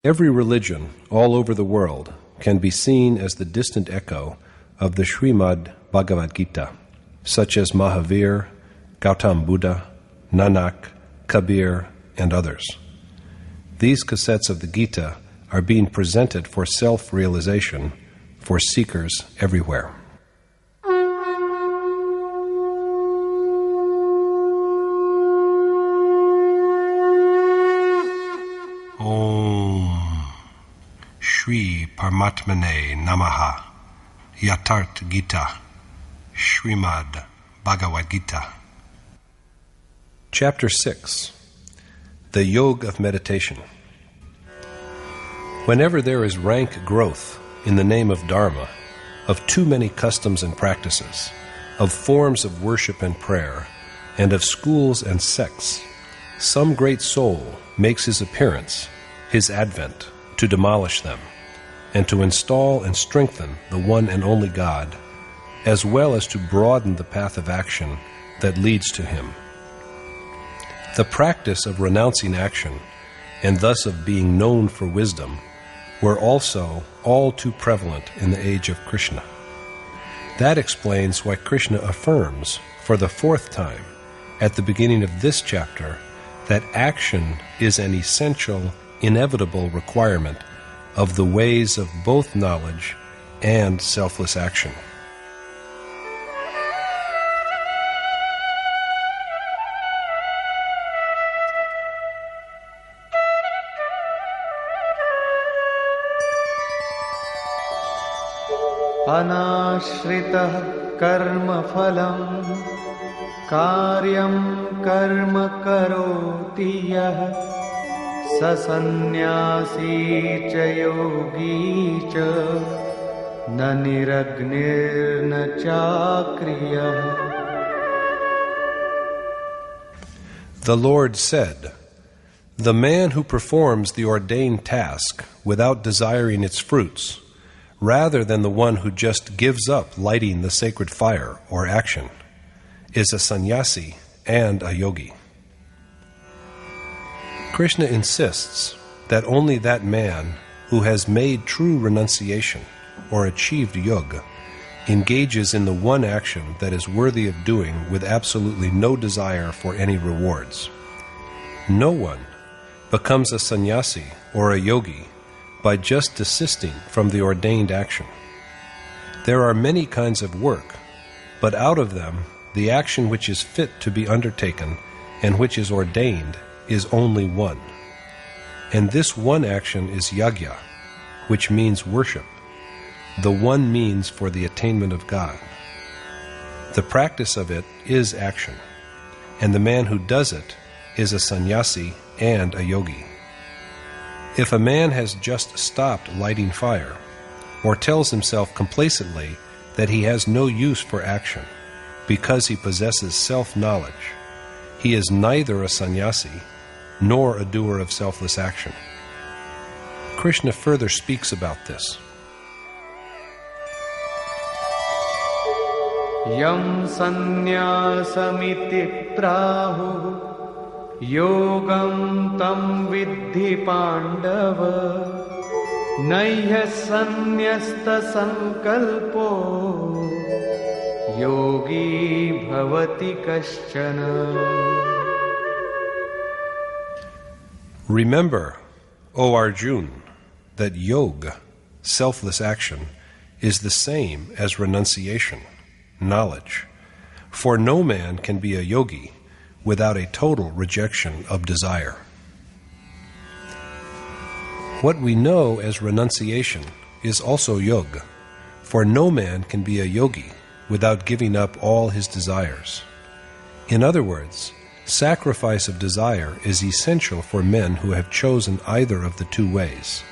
Every religion all over the world can be seen as the distant echo of the Srimad Bhagavad Gita, such as Mahavir, Gautam Buddha, Nanak, Kabir, and others. These cassettes of the Gita are being presented for self-realization for seekers everywhere. Om Shri Paramatmane Namaha. Yatharth Geeta, Srimad Bhagavad Gita. Chapter 6. The Yoga of Meditation. Whenever there is rank growth in the name of Dharma, of too many customs and practices, of forms of worship and prayer, and of schools and sects, some great soul makes his appearance, his advent, to demolish them, and to install and strengthen the one and only God, as well as to broaden the path of action that leads to Him. The practice of renouncing action, and thus of being known for wisdom, were also all too prevalent in the age of Krishna. That explains why Krishna affirms, for the fourth time, at the beginning of this chapter, that action is an essential, inevitable requirement of the ways of both knowledge and selfless action. Anashritah karma phalam karyam karma karoti yah Sasannyasi cha yogi cha na niragnir na chakriyah. The Lord said, "The man who performs the ordained task without desiring its fruits, rather than the one who just gives up lighting the sacred fire or action, is a sannyasi and a yogi." Krishna insists that only that man who has made true renunciation or achieved yoga engages in the one action that is worthy of doing with absolutely no desire for any rewards. No one becomes a sannyasi or a yogi by just desisting from the ordained action. There are many kinds of work, but out of them, the action which is fit to be undertaken and which is ordained is only one. And this one action is yajna, which means worship, the one means for the attainment of God. The practice of it is action, and the man who does it is a sannyasi and a yogi. If a man has just stopped lighting fire, or tells himself complacently that he has no use for action because he possesses self-knowledge, he is neither a sannyasi nor a doer of selfless action. Krishna further speaks about this. Yam sannyāsamiti prahu yogam tam vidhi pandava nayya sannyasta sankalpo yogi bhavati kaśchana. Remember, O Arjuna, that yoga, selfless action, is the same as renunciation, knowledge. For no man can be a yogi without a total rejection of desire. What we know as renunciation is also yoga, for no man can be a yogi without giving up all his desires. In other words, sacrifice of desire is essential for men who have chosen either of the two ways.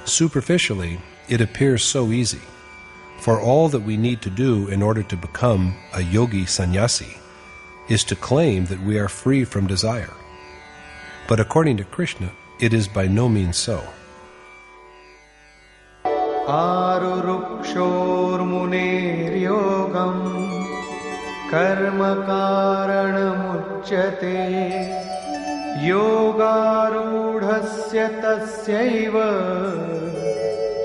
Superficially, it appears so easy, for all that we need to do in order to become a yogi sannyasi is to claim that we are free from desire. But according to Krishna, it is by no means so. Arurukshor munir yogam karma karanam uchyate योगारूढस्य तस्यैव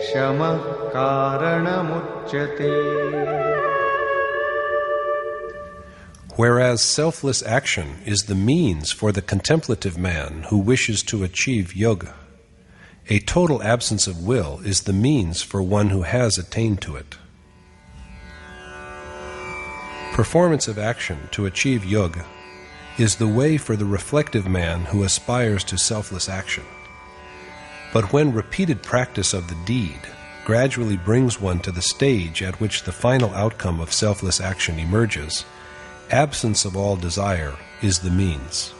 शमः कारणमुच्यते. Whereas selfless action is the means for the contemplative man who wishes to achieve yoga, a total absence of will is the means for one who has attained to it. Performance of action to achieve yoga is the way for the reflective man who aspires to selfless action. But when repeated practice of the deed gradually brings one to the stage at which the final outcome of selfless action emerges, absence of all desire is the means.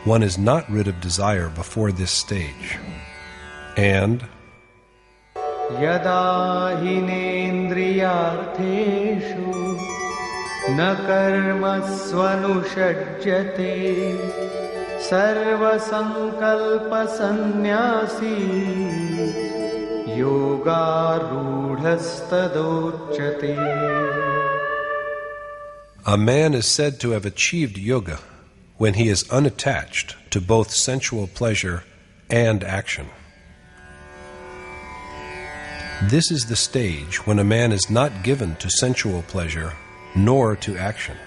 One is not rid of desire before this stage. And yada hinendriyartheshu na karmasvanushajyate sarvasankalpa sannyasi yogarudhastadochyate. A man is said to have achieved yoga when he is unattached to both sensual pleasure and action. This is the stage when a man is not given to sensual pleasure nor to action.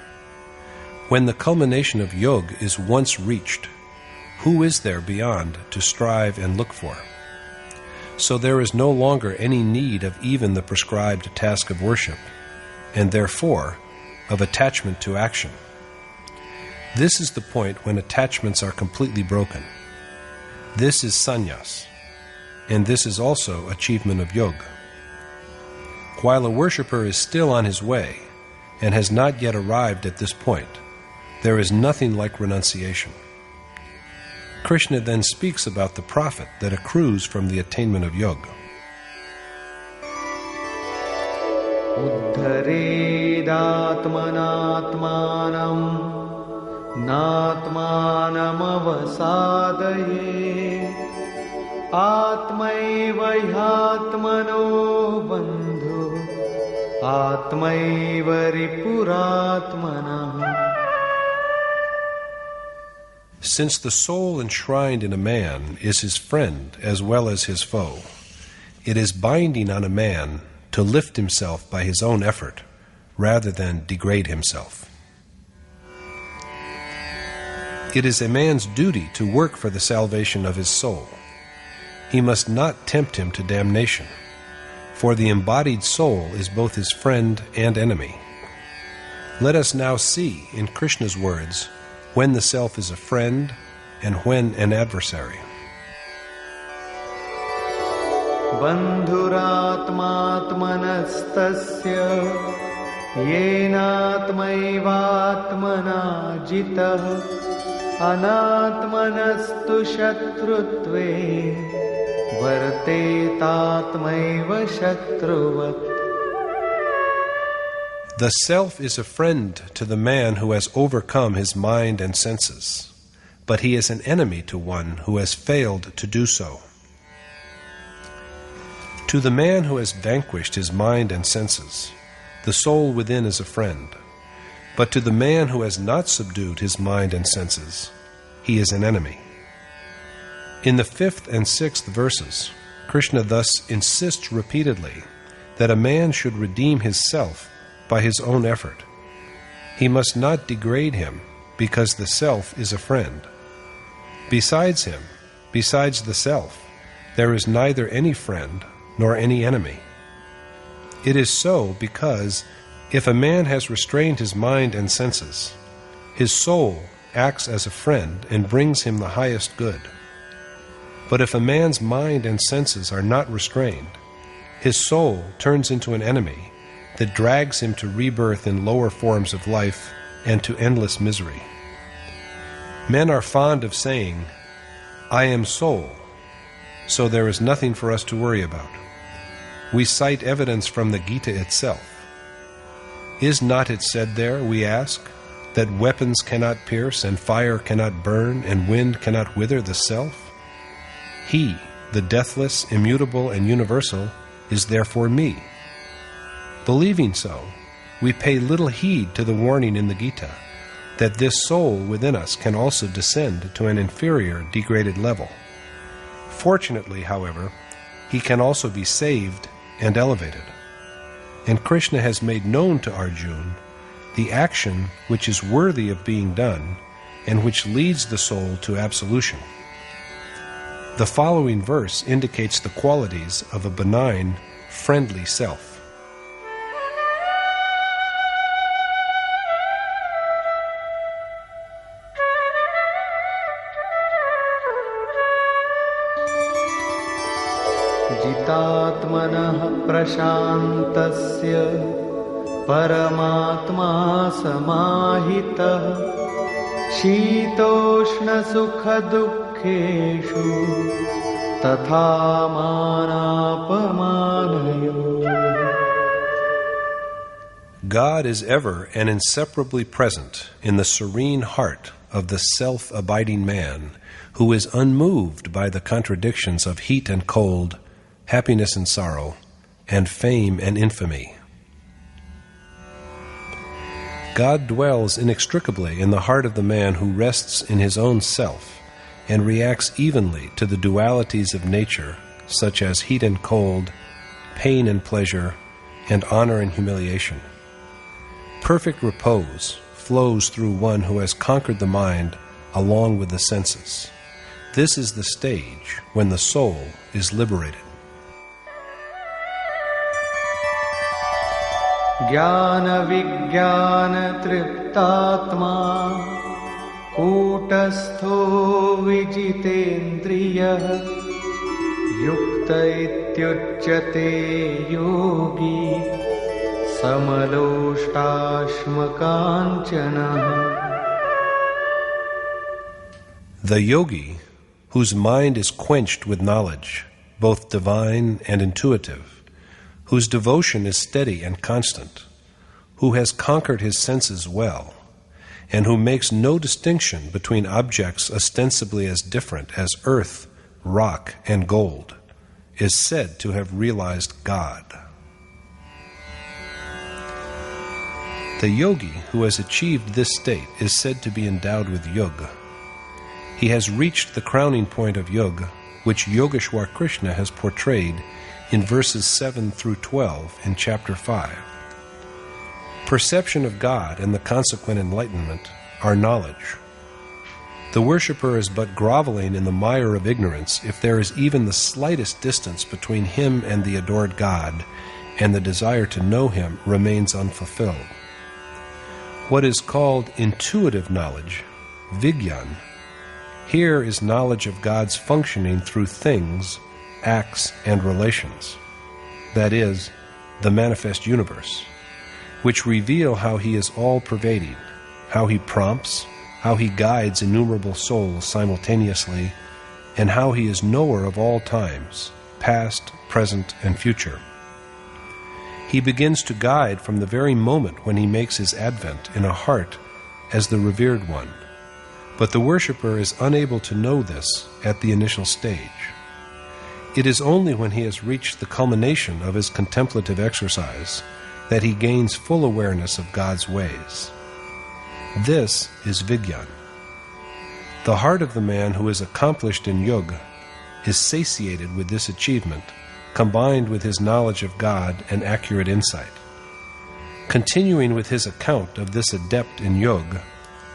When the culmination of yoga is once reached, who is there beyond to strive and look for? So there is no longer any need of even the prescribed task of worship, and therefore of attachment to action. This is the point when attachments are completely broken. This is sannyas, and this is also achievement of yoga. While a worshipper is still on his way and has not yet arrived at this point, there is nothing like renunciation. Krishna then speaks about the profit that accrues from the attainment of yoga. Uddharedātmanātmānam nātmānamavasādaye ātmaiva hyātmano bandhu ātmaiva ripuratmanah. Since the soul enshrined in a man is his friend as well as his foe, it is binding on a man to lift himself by his own effort rather than degrade himself. It is a man's duty to work for the salvation of his soul. He must not tempt him to damnation, for the embodied soul is both his friend and enemy. Let us now see, in Krishna's words, when the self is a friend and when an adversary. Bandhuratmatmanastasya yenatmaivatmana jitah anatmanastu shatrutve vartetatmaiva shatruvat. The self is a friend to the man who has overcome his mind and senses, but he is an enemy to one who has failed to do so. To the man who has vanquished his mind and senses, the soul within is a friend, but to the man who has not subdued his mind and senses, he is an enemy. In the 5th and 6th verses, Krishna thus insists repeatedly that a man should redeem his self by his own effort. He must not degrade him because the self is a friend. Besides him, besides the self, there is neither any friend nor any enemy. It is so because if a man has restrained his mind and senses, his soul acts as a friend and brings him the highest good. But if a man's mind and senses are not restrained, his soul turns into an enemy that drags him to rebirth in lower forms of life and to endless misery. Men are fond of saying, "I am soul, so there is nothing for us to worry about." We cite evidence from the Gita itself. Is not it said there, we ask, that weapons cannot pierce and fire cannot burn and wind cannot wither the self? He, the deathless, immutable, and universal, is therefore me. Believing so, we pay little heed to the warning in the Gita, that this soul within us can also descend to an inferior, degraded level. Fortunately, however, he can also be saved and elevated. And Krishna has made known to Arjuna the action which is worthy of being done and which leads the soul to absolution. The following verse indicates the qualities of a benign, friendly self. जितात्मनः प्रशान्तस्य परमात्मा समाहितः शीतोष्णसुखदुःखेषु तथा मानापमानयोः. God is ever and inseparably present in the serene heart of the self-abiding man who is unmoved by the contradictions of heat and cold, happiness and sorrow, and fame and infamy. God dwells inextricably in the heart of the man who rests in his own self and reacts evenly to the dualities of nature, such as heat and cold, pain and pleasure, and honor and humiliation. Perfect repose flows through one who has conquered the mind along with the senses. This is the stage when the soul is liberated. ज्ञानविज्ञानतृप्तात्मा कूटस्थो विजितेन्द्रियः युक्त इत्युच्यते योगी समलोष्टाश्मकाञ्चनः. The yogi, whose mind is quenched with knowledge, both divine and intuitive, whose devotion is steady and constant, who has conquered his senses well, and who makes no distinction between objects ostensibly as different as earth, rock, and gold, is said to have realized God. The yogi who has achieved this state is said to be endowed with yoga. He has reached the crowning point of yoga, which Yogeshwar Krishna has portrayed in verses 7 through 12 in chapter 5. Perception of God and the consequent enlightenment are knowledge. The worshipper is but groveling in the mire of ignorance if there is even the slightest distance between him and the adored God, and the desire to know him remains unfulfilled. What is called intuitive knowledge, Vigyan, here is knowledge of God's functioning through things, acts, and relations, that is, the manifest universe, which reveal how he is all-pervading, how he prompts, how he guides innumerable souls simultaneously, and how he is knower of all times, past, present, and future. He begins to guide from the very moment when he makes his advent in a heart as the revered one, but the worshipper is unable to know this at the initial stage. It is only when he has reached the culmination of his contemplative exercise that he gains full awareness of God's ways. This is Vigyan. The heart of the man who is accomplished in yoga is satiated with this achievement, combined with his knowledge of God and accurate insight. Continuing with his account of this adept in yoga,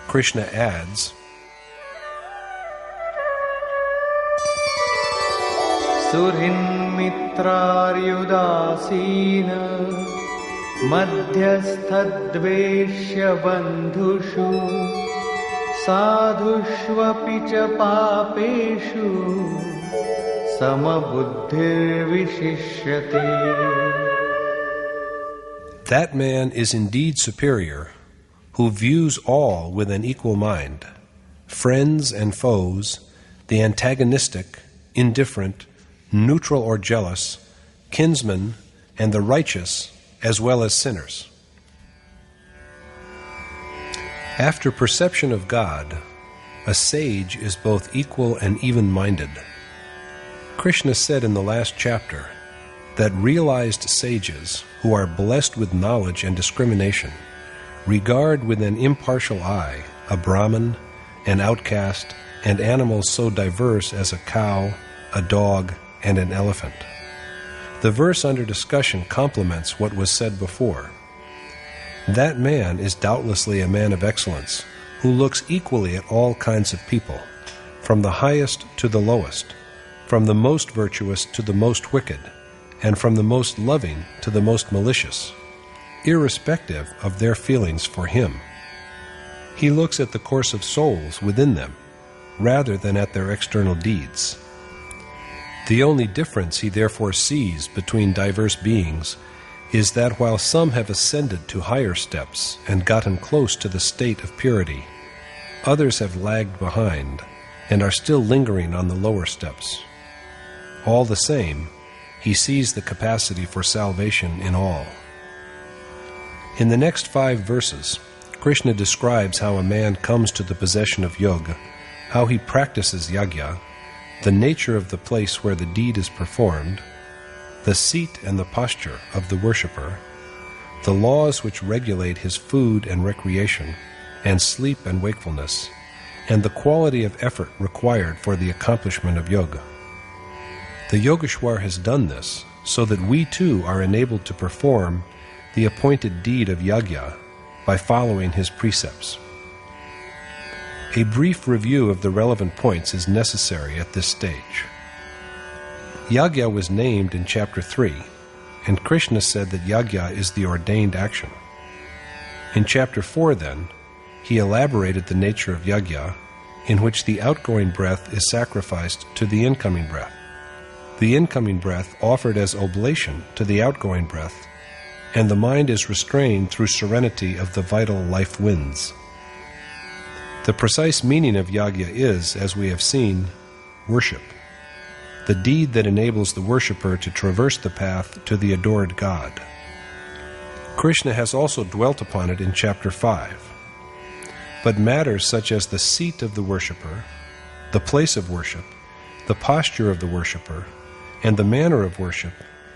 Krishna adds, सुहृन्मित्रार्युदासीन मध्यस्थद्वेष्य बन्धुषु साधुष्वपि च पापेषु समबुद्धिर्विशिष्यते. That man is indeed superior, who views all with an equal mind, friends and foes, the antagonistic, indifferent, neutral or jealous, kinsmen, and the righteous, as well as sinners. After perception of God, a sage is both equal and even-minded. Krishna said in the last chapter that realized sages, who are blessed with knowledge and discrimination, regard with an impartial eye a Brahmin, an outcast, and animals so diverse as a cow, a dog, and an elephant. The verse under discussion complements what was said before. That man is doubtlessly a man of excellence, who looks equally at all kinds of people, from the highest to the lowest, from the most virtuous to the most wicked, and from the most loving to the most malicious, irrespective of their feelings for him. He looks at the course of souls within them, rather than at their external deeds. The only difference he therefore sees between diverse beings is that while some have ascended to higher steps and gotten close to the state of purity, others have lagged behind and are still lingering on the lower steps. All the same, he sees the capacity for salvation in all. In the next 5 verses, Krishna describes how a man comes to the possession of yoga, how he practices yajna, the nature of the place where the deed is performed, the seat and the posture of the worshipper, the laws which regulate his food and recreation, and sleep and wakefulness, and the quality of effort required for the accomplishment of yoga. The Yogeshwar has done this so that we too are enabled to perform the appointed deed of yajna by following his precepts. A brief review of the relevant points is necessary at this stage. Yajna was named in chapter 3, and Krishna said that yajna is the ordained action. In chapter 4, then, he elaborated the nature of yajna, in which the outgoing breath is sacrificed to the incoming breath, the incoming breath offered as oblation to the outgoing breath, and the mind is restrained through serenity of the vital life winds. The precise meaning of yajna is, as we have seen, worship, the deed that enables the worshipper to traverse the path to the adored God. Krishna has also dwelt upon it in chapter 5. But matters such as the seat of the worshipper, the place of worship, the posture of the worshipper, and the manner of worship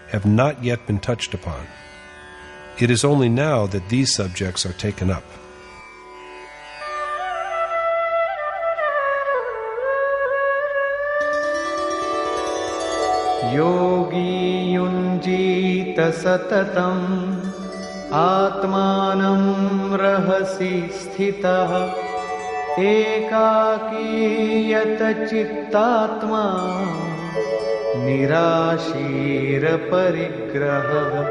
have not yet been touched upon. It is only now that these subjects are taken up. Yogi yunjita satatam atmanam rahasi sthitah ekaki yata chittatma nirashira parigrahah.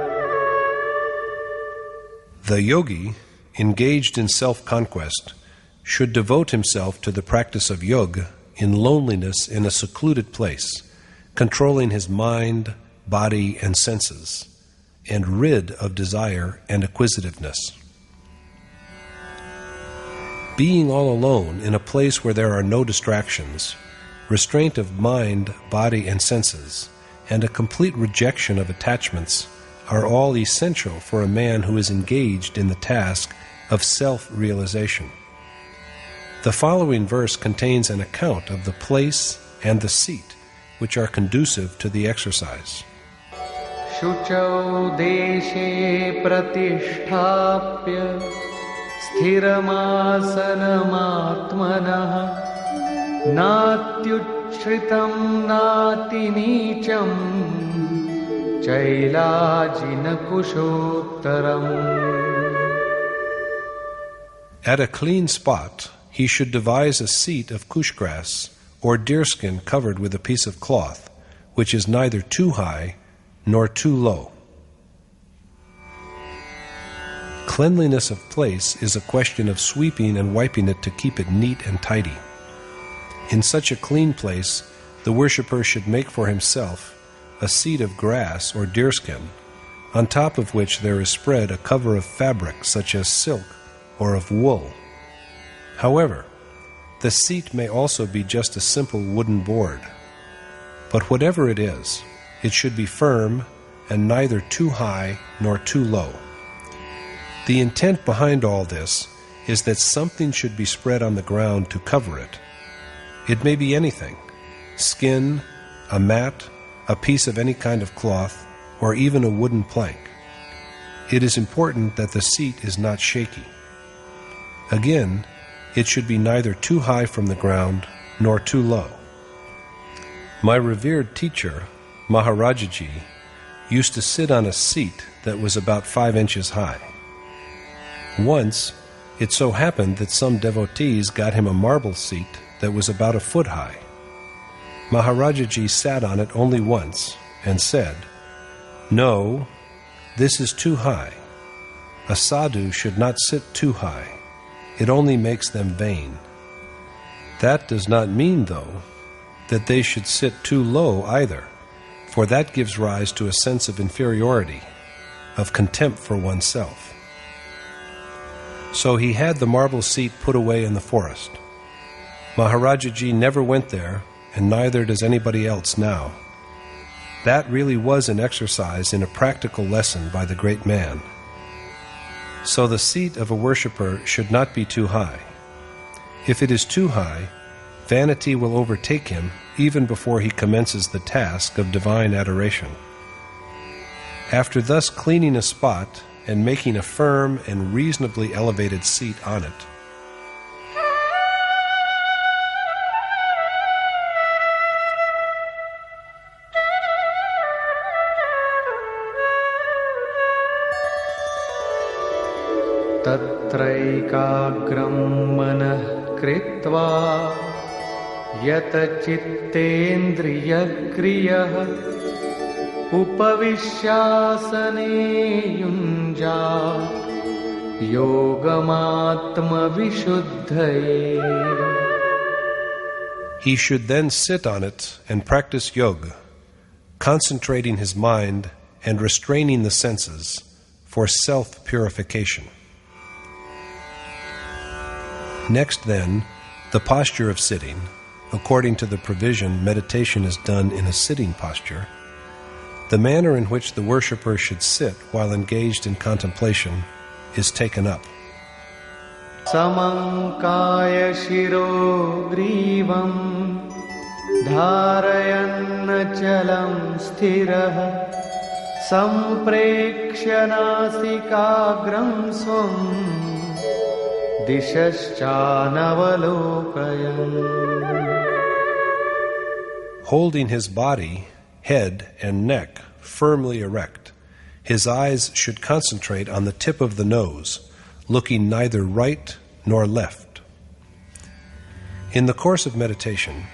The yogi, engaged in self-conquest, should devote himself to the practice of yoga in loneliness in a secluded place, controlling his mind, body, and senses, and rid of desire and acquisitiveness. Being all alone in a place where there are no distractions, restraint of mind, body, and senses, and a complete rejection of attachments are all essential for a man who is engaged in the task of self-realization. The following verse contains an account of the place and the seat which are conducive to the exercise. Shuchau deshe pratisthapya sthiramasanamaatmanah natyuchritam nati nicham chailajina kushottaram. At a clean spot, he should devise a seat of kush grass or deerskin covered with a piece of cloth, which is neither too high nor too low. Cleanliness of place is a question of sweeping and wiping it to keep it neat and tidy. In such a clean place, the worshipper should make for himself a seat of grass or deerskin, on top of which there is spread a cover of fabric such as silk or of wool. However, the seat may also be just a simple wooden board. But whatever it is, it should be firm and neither too high nor too low. The intent behind all this is that something should be spread on the ground to cover it. It may be anything: skin, a mat, a piece of any kind of cloth, or even a wooden plank. It is important that the seat is not shaky. Again, it should be neither too high from the ground nor too low. My revered teacher, Maharajaji, used to sit on a seat that was about 5 inches high. Once, it so happened that some devotees got him a marble seat that was about a foot high. Maharajaji sat on it only once and said, "No, this is too high. A sadhu should not sit too high. It only makes them vain." That does not mean, though, that they should sit too low either, for that gives rise to a sense of inferiority, of contempt for oneself. So he had the marble seat put away in the forest. Maharajaji never went there, and neither does anybody else now. That really was an exercise in a practical lesson by the great man. So the seat of a worshipper should not be too high. If it is too high, vanity will overtake him even before he commences the task of divine adoration. After thus cleaning a spot and making a firm and reasonably elevated seat on it, तत्रैकाग्रं मनः कृत्वा यत चित्तेन्द्रियक्रियः उपविश्यासने युञ्जात् योगमात्मविशुद्धये. he should then sit on it and practice yoga, concentrating his mind and restraining the senses for self-purification. Next, then, the posture of sitting. According to the provision, meditation is done in a sitting posture. The manner in which the worshipper should sit while engaged in contemplation is taken up. Samankaya shiro grivam dharayanna chalam sthirah samprekshya nasikagram swam dishaschanavalokayan. Holding his body, head, and neck firmly erect, his eyes should concentrate on the tip of the nose, looking neither right nor left. In the course of meditation,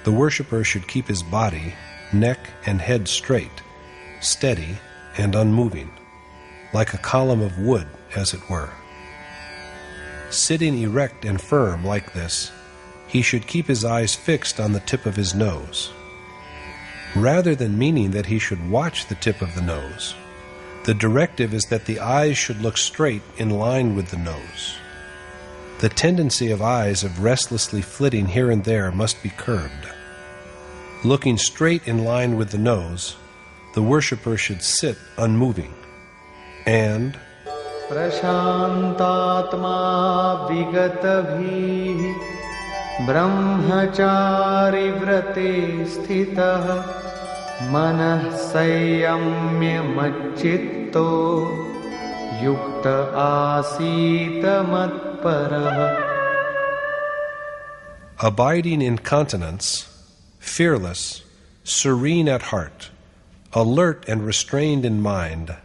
the worshipper should keep his body, neck, and head straight, steady, and unmoving, like a column of wood, as it were. Sitting erect and firm like this, he should keep his eyes fixed on the tip of his nose. Rather than meaning that he should watch the tip of the nose, the directive is that the eyes should look straight in line with the nose. The tendency of eyes of restlessly flitting here and there must be curbed. Looking straight in line with the nose, the worshipper should sit unmoving, and Prashantatma vigatavhi brahmachari vrate sthitah manah sanyamya machitto yukta asita matparah. Abiding in continence, fearless, serene at heart, alert and restrained in mind,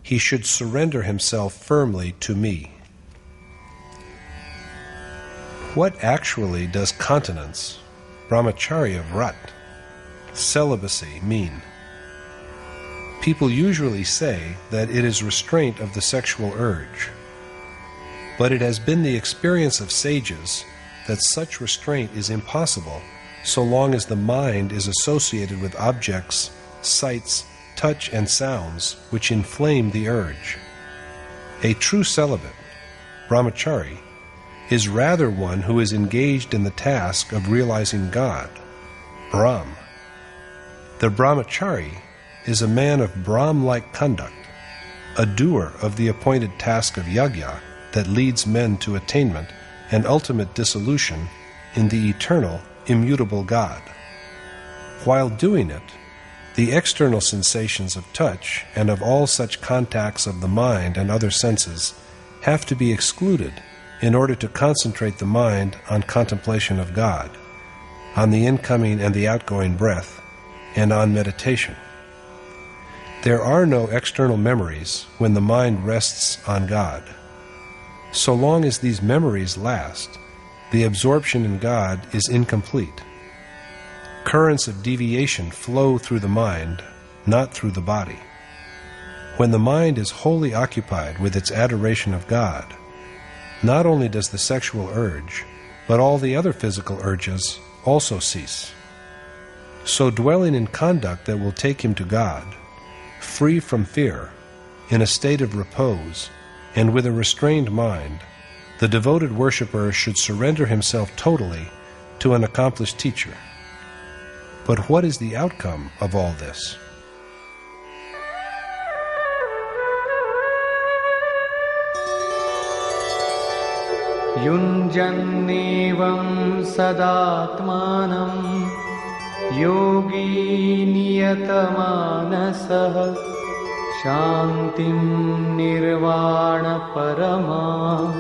he should surrender himself firmly to me. What actually does continence, brahmacharya vrat, celibacy, mean? People usually say that it is restraint of the sexual urge, but it has been the experience of sages that such restraint is impossible so long as the mind is associated with objects, sights, touch, and sounds which inflame the urge. A true celibate, brahmachari, is rather one who is engaged in the task of realizing God, Brahm. The brahmachari is a man of Brahm-like conduct, a doer of the appointed task of yajna that leads men to attainment and ultimate dissolution in the eternal, immutable God. While doing it, the external sensations of touch and of all such contacts of the mind and other senses have to be excluded in order to concentrate the mind on contemplation of God, on the incoming and the outgoing breath, and on meditation. There are no external memories when the mind rests on God. So long as these memories last, the absorption in God is incomplete. Currents of deviation flow through the mind, not through the body. When the mind is wholly occupied with its adoration of God, not only does the sexual urge, but all the other physical urges also cease. So dwelling in conduct that will take him to God, free from fear, in a state of repose, and with a restrained mind, the devoted worshipper should surrender himself totally to an accomplished teacher. But what is the outcome of all this? Yunjannevam sadatmanam yogi niyatamanasah shantim nirvana parama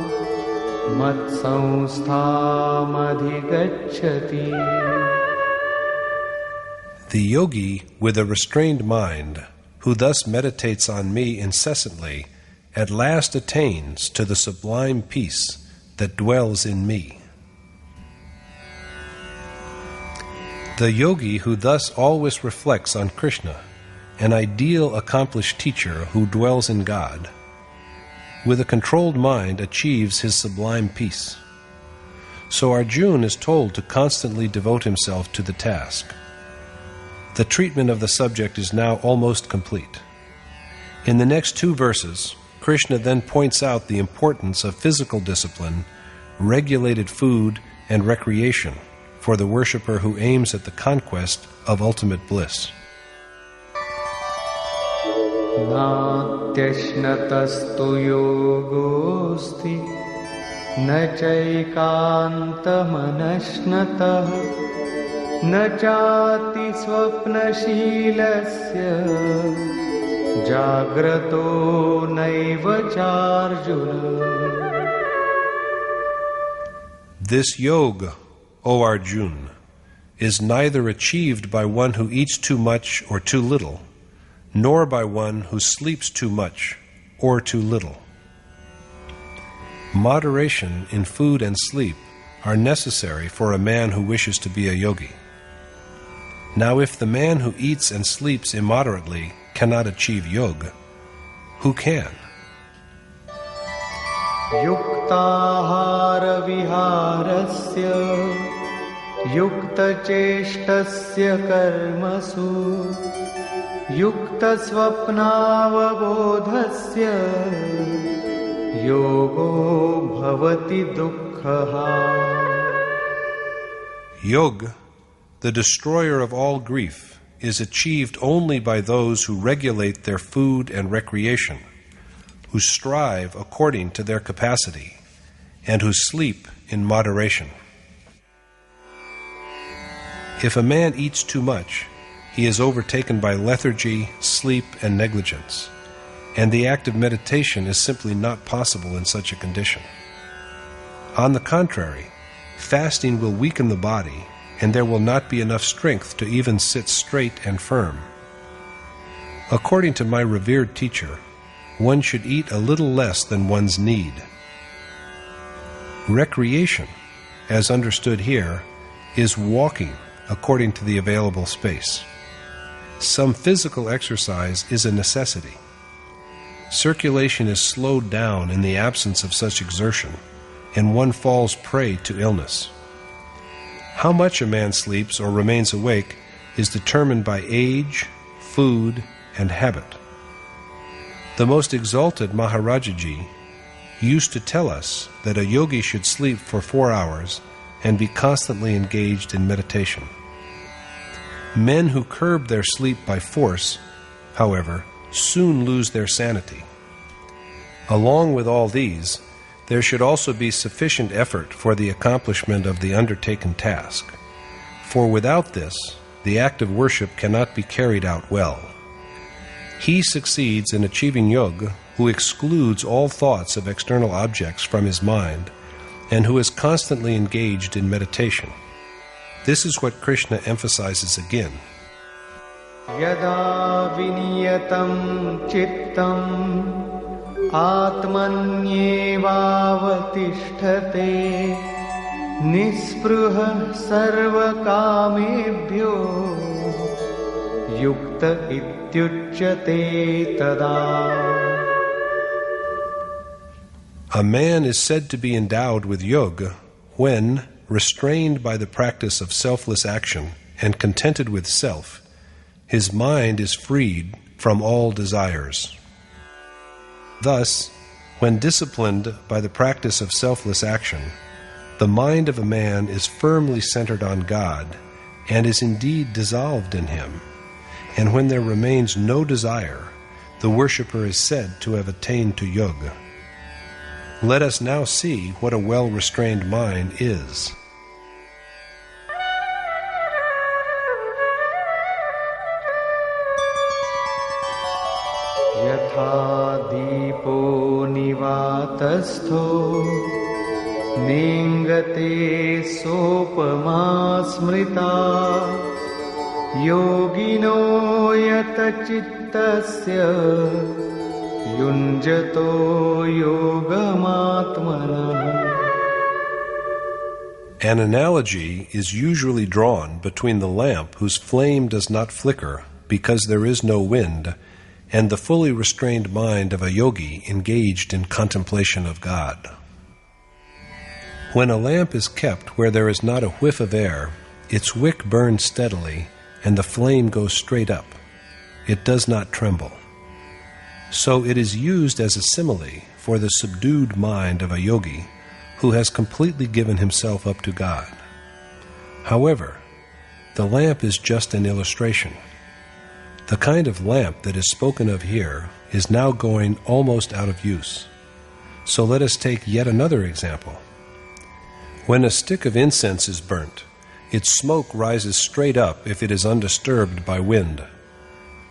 matsamsthamadhigacchati. The yogi with a restrained mind, who thus meditates on me incessantly, at last attains to the sublime peace that dwells in me. The yogi who thus always reflects on Krishna, an ideal accomplished teacher who dwells in God, with a controlled mind achieves his sublime peace. So Arjuna is told to constantly devote himself to the task. The treatment of the subject is now almost complete. In the next 2 verses, Krishna then points out the importance of physical discipline, regulated food, and recreation for the worshipper who aims at the conquest of ultimate bliss. Natyashnatastu yogosti na chaikantamanashnatah na chati swapnashilasya Jagrato naiva charjuna. This yoga, O Arjuna, is neither achieved by one who eats too much or too little, nor by one who sleeps too much or too little. Moderation in food and sleep are necessary for a man who wishes to be a yogi. Now, if the man who eats and sleeps immoderately cannot achieve yoga, who can? Yuktahara viharasya yukta cheshtasya karmasu yukta swapnavabodhasya yogo bhavati dukkhaha. Yoga, the destroyer of all grief, is achieved only by those who regulate their food and recreation, who strive according to their capacity, and who sleep in moderation. If a man eats too much, he is overtaken by lethargy, sleep, and negligence, and the act of meditation is simply not possible in such a condition. On the contrary, fasting will weaken the body, and there will not be enough strength to even sit straight and firm. According to my revered teacher, one should eat a little less than one's need. Recreation, as understood here, is walking according to the available space. Some physical exercise is a necessity. Circulation is slowed down in the absence of such exertion, and one falls prey to illness. How much a man sleeps or remains awake is determined by age, food, and habit. The most exalted Maharajaji used to tell us that a yogi should sleep for 4 hours and be constantly engaged in meditation. Men who curb their sleep by force, however, soon lose their sanity. Along with all these, there should also be sufficient effort for the accomplishment of the undertaken task, for without this, the act of worship cannot be carried out well. He succeeds in achieving yoga who excludes all thoughts of external objects from his mind and who is constantly engaged in meditation. This is what Krishna emphasizes again. Yada viniyatam chittam atmanyevavatishthate nispruha sarvakamebhyo yukta ityuchyate tada. A man is said to be endowed with yoga when, restrained by the practice of selfless action and contented with self, his mind is freed from all desires. Thus, when disciplined by the practice of selfless action, the mind of a man is firmly centered on God and is indeed dissolved in Him, and when there remains no desire, the worshipper is said to have attained to yoga. Let us now see what a well-restrained mind is. Yatha dipo nivatastho ningate sopama smrita yogino yata chittasya yunjato yogamatmana. An analogy is usually drawn between the lamp whose flame does not flicker because there is no wind and the fully restrained mind of a yogi engaged in contemplation of God. When a lamp is kept where there is not a whiff of air, its wick burns steadily and the flame goes straight up. It does not tremble. So it is used as a simile for the subdued mind of a yogi who has completely given himself up to God. However, the lamp is just an illustration. The kind of lamp that is spoken of here is now going almost out of use. So let us take yet another example. When a stick of incense is burnt, its smoke rises straight up if it is undisturbed by wind.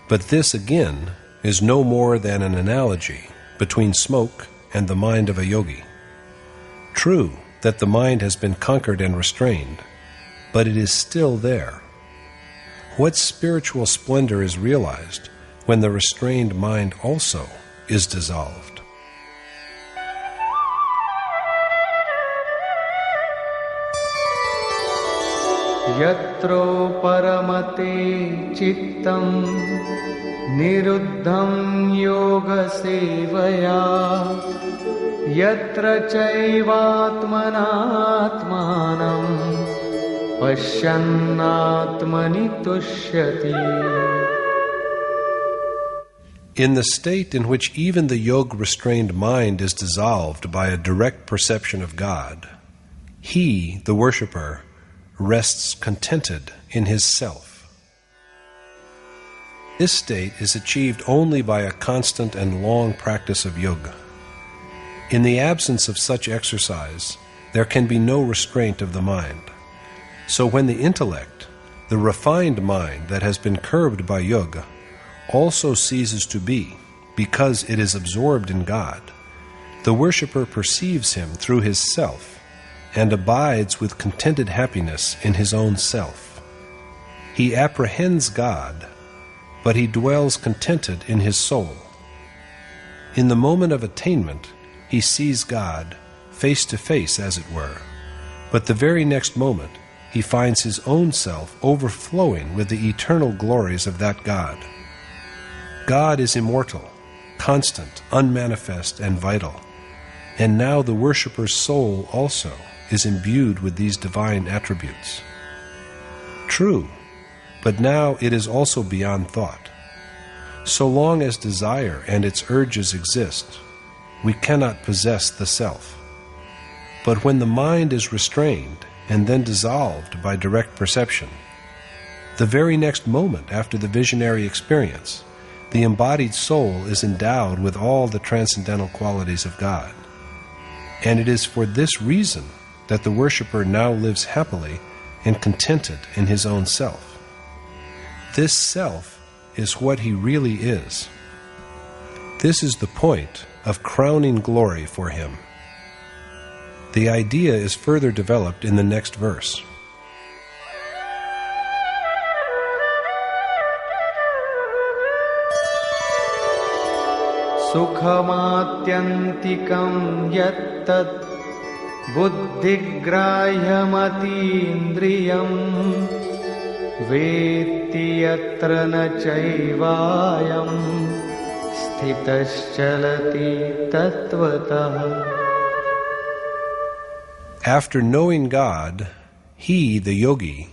But this again is no more than an analogy between smoke and the mind of a yogi. True that the mind has been conquered and restrained, but it is still there. What spiritual splendor is realized when the restrained mind also is dissolved? Yatro paramate chittam niruddham yoga sevaya yatra chaivatmanatmanam pashyannatmani tushyati. In the state in which even the yoga-restrained mind is dissolved by a direct perception of God, he, the worshipper, rests contented in his self. This state is achieved only by a constant and long practice of yoga. In the absence of such exercise, there can be no restraint of the mind. So when the intellect, the refined mind that has been curbed by yoga, also ceases to be because it is absorbed in God, the worshipper perceives Him through his self and abides with contented happiness in his own self. He apprehends God, but he dwells contented in his soul. In the moment of attainment, he sees God face to face, as it were, but the very next moment he finds his own self overflowing with the eternal glories of that God. God is immortal, constant, unmanifest, and vital, and now the worshipper's soul also is imbued with these divine attributes. True, but now it is also beyond thought. So long as desire and its urges exist, we cannot possess the self. But when the mind is restrained and then dissolved by direct perception, the very next moment after the visionary experience, the embodied soul is endowed with all the transcendental qualities of God. And it is for this reason that the worshipper now lives happily and contented in his own self. This self is what he really is. This is the point of crowning glory for him. The idea is further developed in the next verse. Sukhamatyantikam yattat buddhigrahyamatīndriyam vetti yatra na caivāyam sthitaschalati tattvatah. After knowing God, he, the yogi,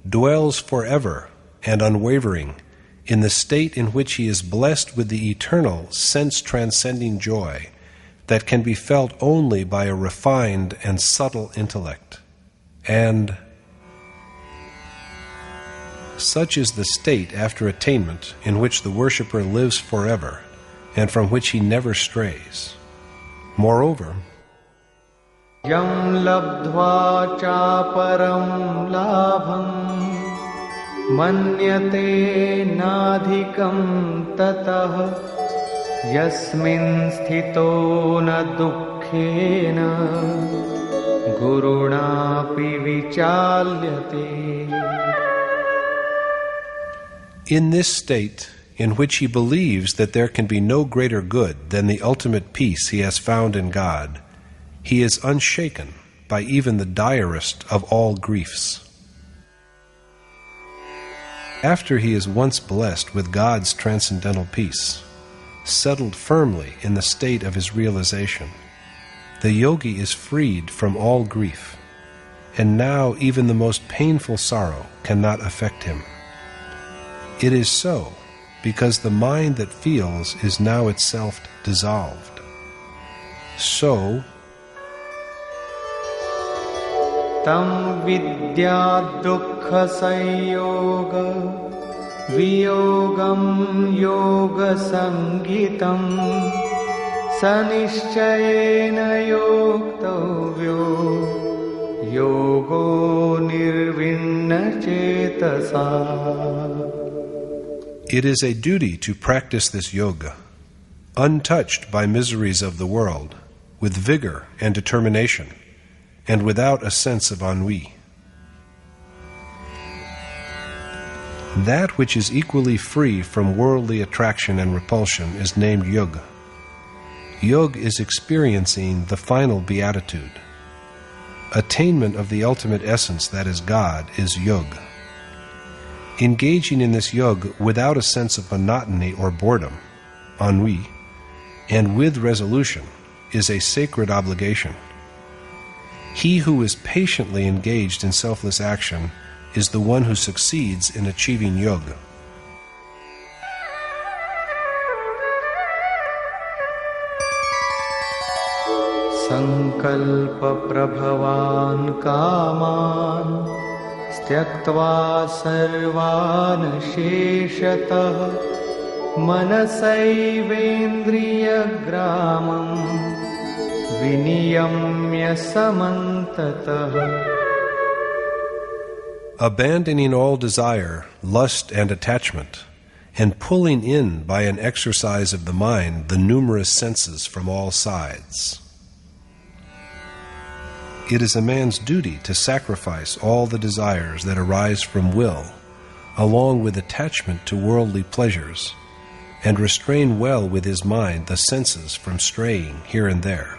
dwells forever and unwavering in the state in which he is blessed with the eternal, sense-transcending joy that can be felt only by a refined and subtle intellect. And such is the state after attainment in which the worshipper lives forever and from which he never strays. Moreover, Yam labdhva chaparam labham manyate nadhikam tatah yasmin sthito na dukkhena gurunapi vichalyate. in this state in which he believes that there can be no greater good than the ultimate peace he has found in God, he is unshaken by even the direst of all griefs. After he is once blessed with God's transcendental peace, settled firmly in the state of his realization, the yogi is freed from all grief, and now even the most painful sorrow cannot affect him. It is so because the mind that feels is now itself dissolved. So, Tam vidya dukkha sanyoga viyogam yoga sangitam sanishchayena yoktavyo yogo nirvinna chetasa. it is a duty to practice this yoga, untouched by miseries of the world, with vigor and determination, and without a sense of ennui. That which is equally free from worldly attraction and repulsion is named yoga. Yoga is experiencing the final beatitude. Attainment of the ultimate essence, that is God, is yoga. Engaging in this yoga without a sense of monotony or boredom, ennui, and with resolution is a sacred obligation. He who is patiently engaged in selfless action is the one who succeeds in achieving yoga. Sankalpa prabhavan kaman styaktva sarvan sheshatah manasaivendriya gramam viniyamya samantatah. Abandoning all desire, lust, and attachment, and pulling in by an exercise of the mind the numerous senses from all sides. It is a man's duty to sacrifice all the desires that arise from will, along with attachment to worldly pleasures, and restrain well with his mind the senses from straying here and there.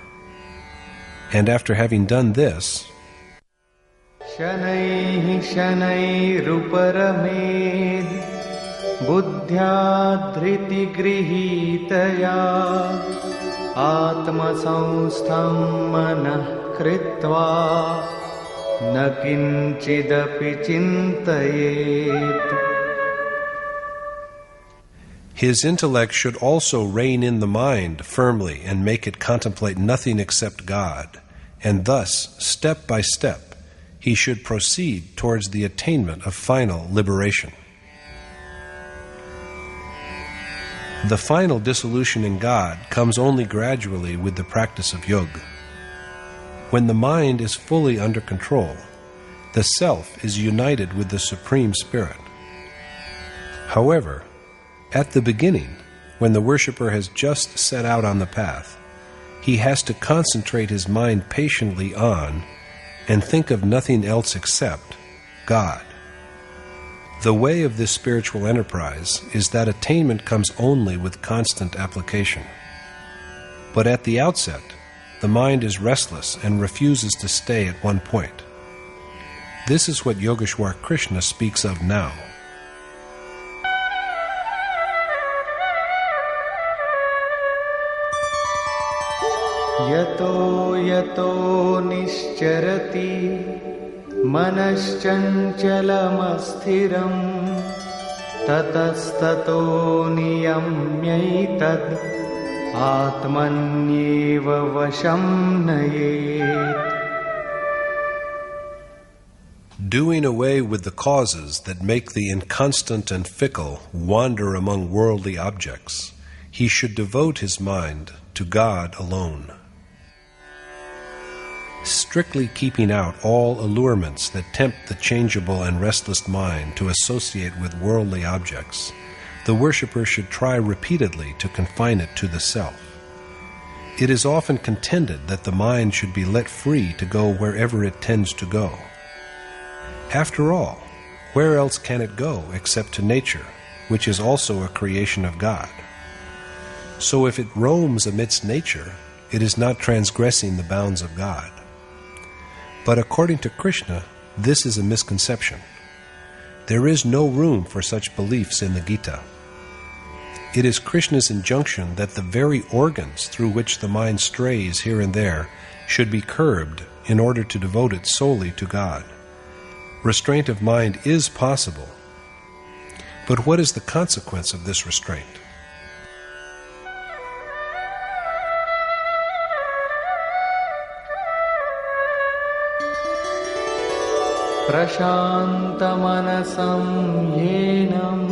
And after having done this, Shanaihi shanairuparamid buddhya dhriti grihitaya atma samstham manah kritva na kinchidapi chintayet. his intellect should also rein in the mind firmly and make it contemplate nothing except God, and thus, step by step, he should proceed towards the attainment of final liberation. The final dissolution in God comes only gradually with the practice of yoga. When the mind is fully under control, the self is united with the Supreme Spirit. However, at the beginning, when the worshipper has just set out on the path, he has to concentrate his mind patiently on and think of nothing else except God. The way of this spiritual enterprise is that attainment comes only with constant application. But at the outset, the mind is restless and refuses to stay at one point. This is what Yogeshwar Krishna speaks of now. Yato yato nischarati manaschancalamassthiram tatastato niyamyaitad atmanyeva vasham nayet. Doing away with the causes that make the inconstant and fickle wander among worldly objects, he should devote his mind to God alone. Strictly keeping out all allurements that tempt the changeable and restless mind to associate with worldly objects, the worshipper should try repeatedly to confine it to the self. It is often contended that the mind should be let free to go wherever it tends to go. After all, where else can it go except to nature, which is also a creation of God? So if it roams amidst nature, it is not transgressing the bounds of God. But according to Krishna, this is a misconception. There is no room for such beliefs in the Gita. It is Krishna's injunction that the very organs through which the mind strays here and there should be curbed in order to devote it solely to God. Restraint of mind is possible. But what is the consequence of this restraint? Prashantamanasam yenam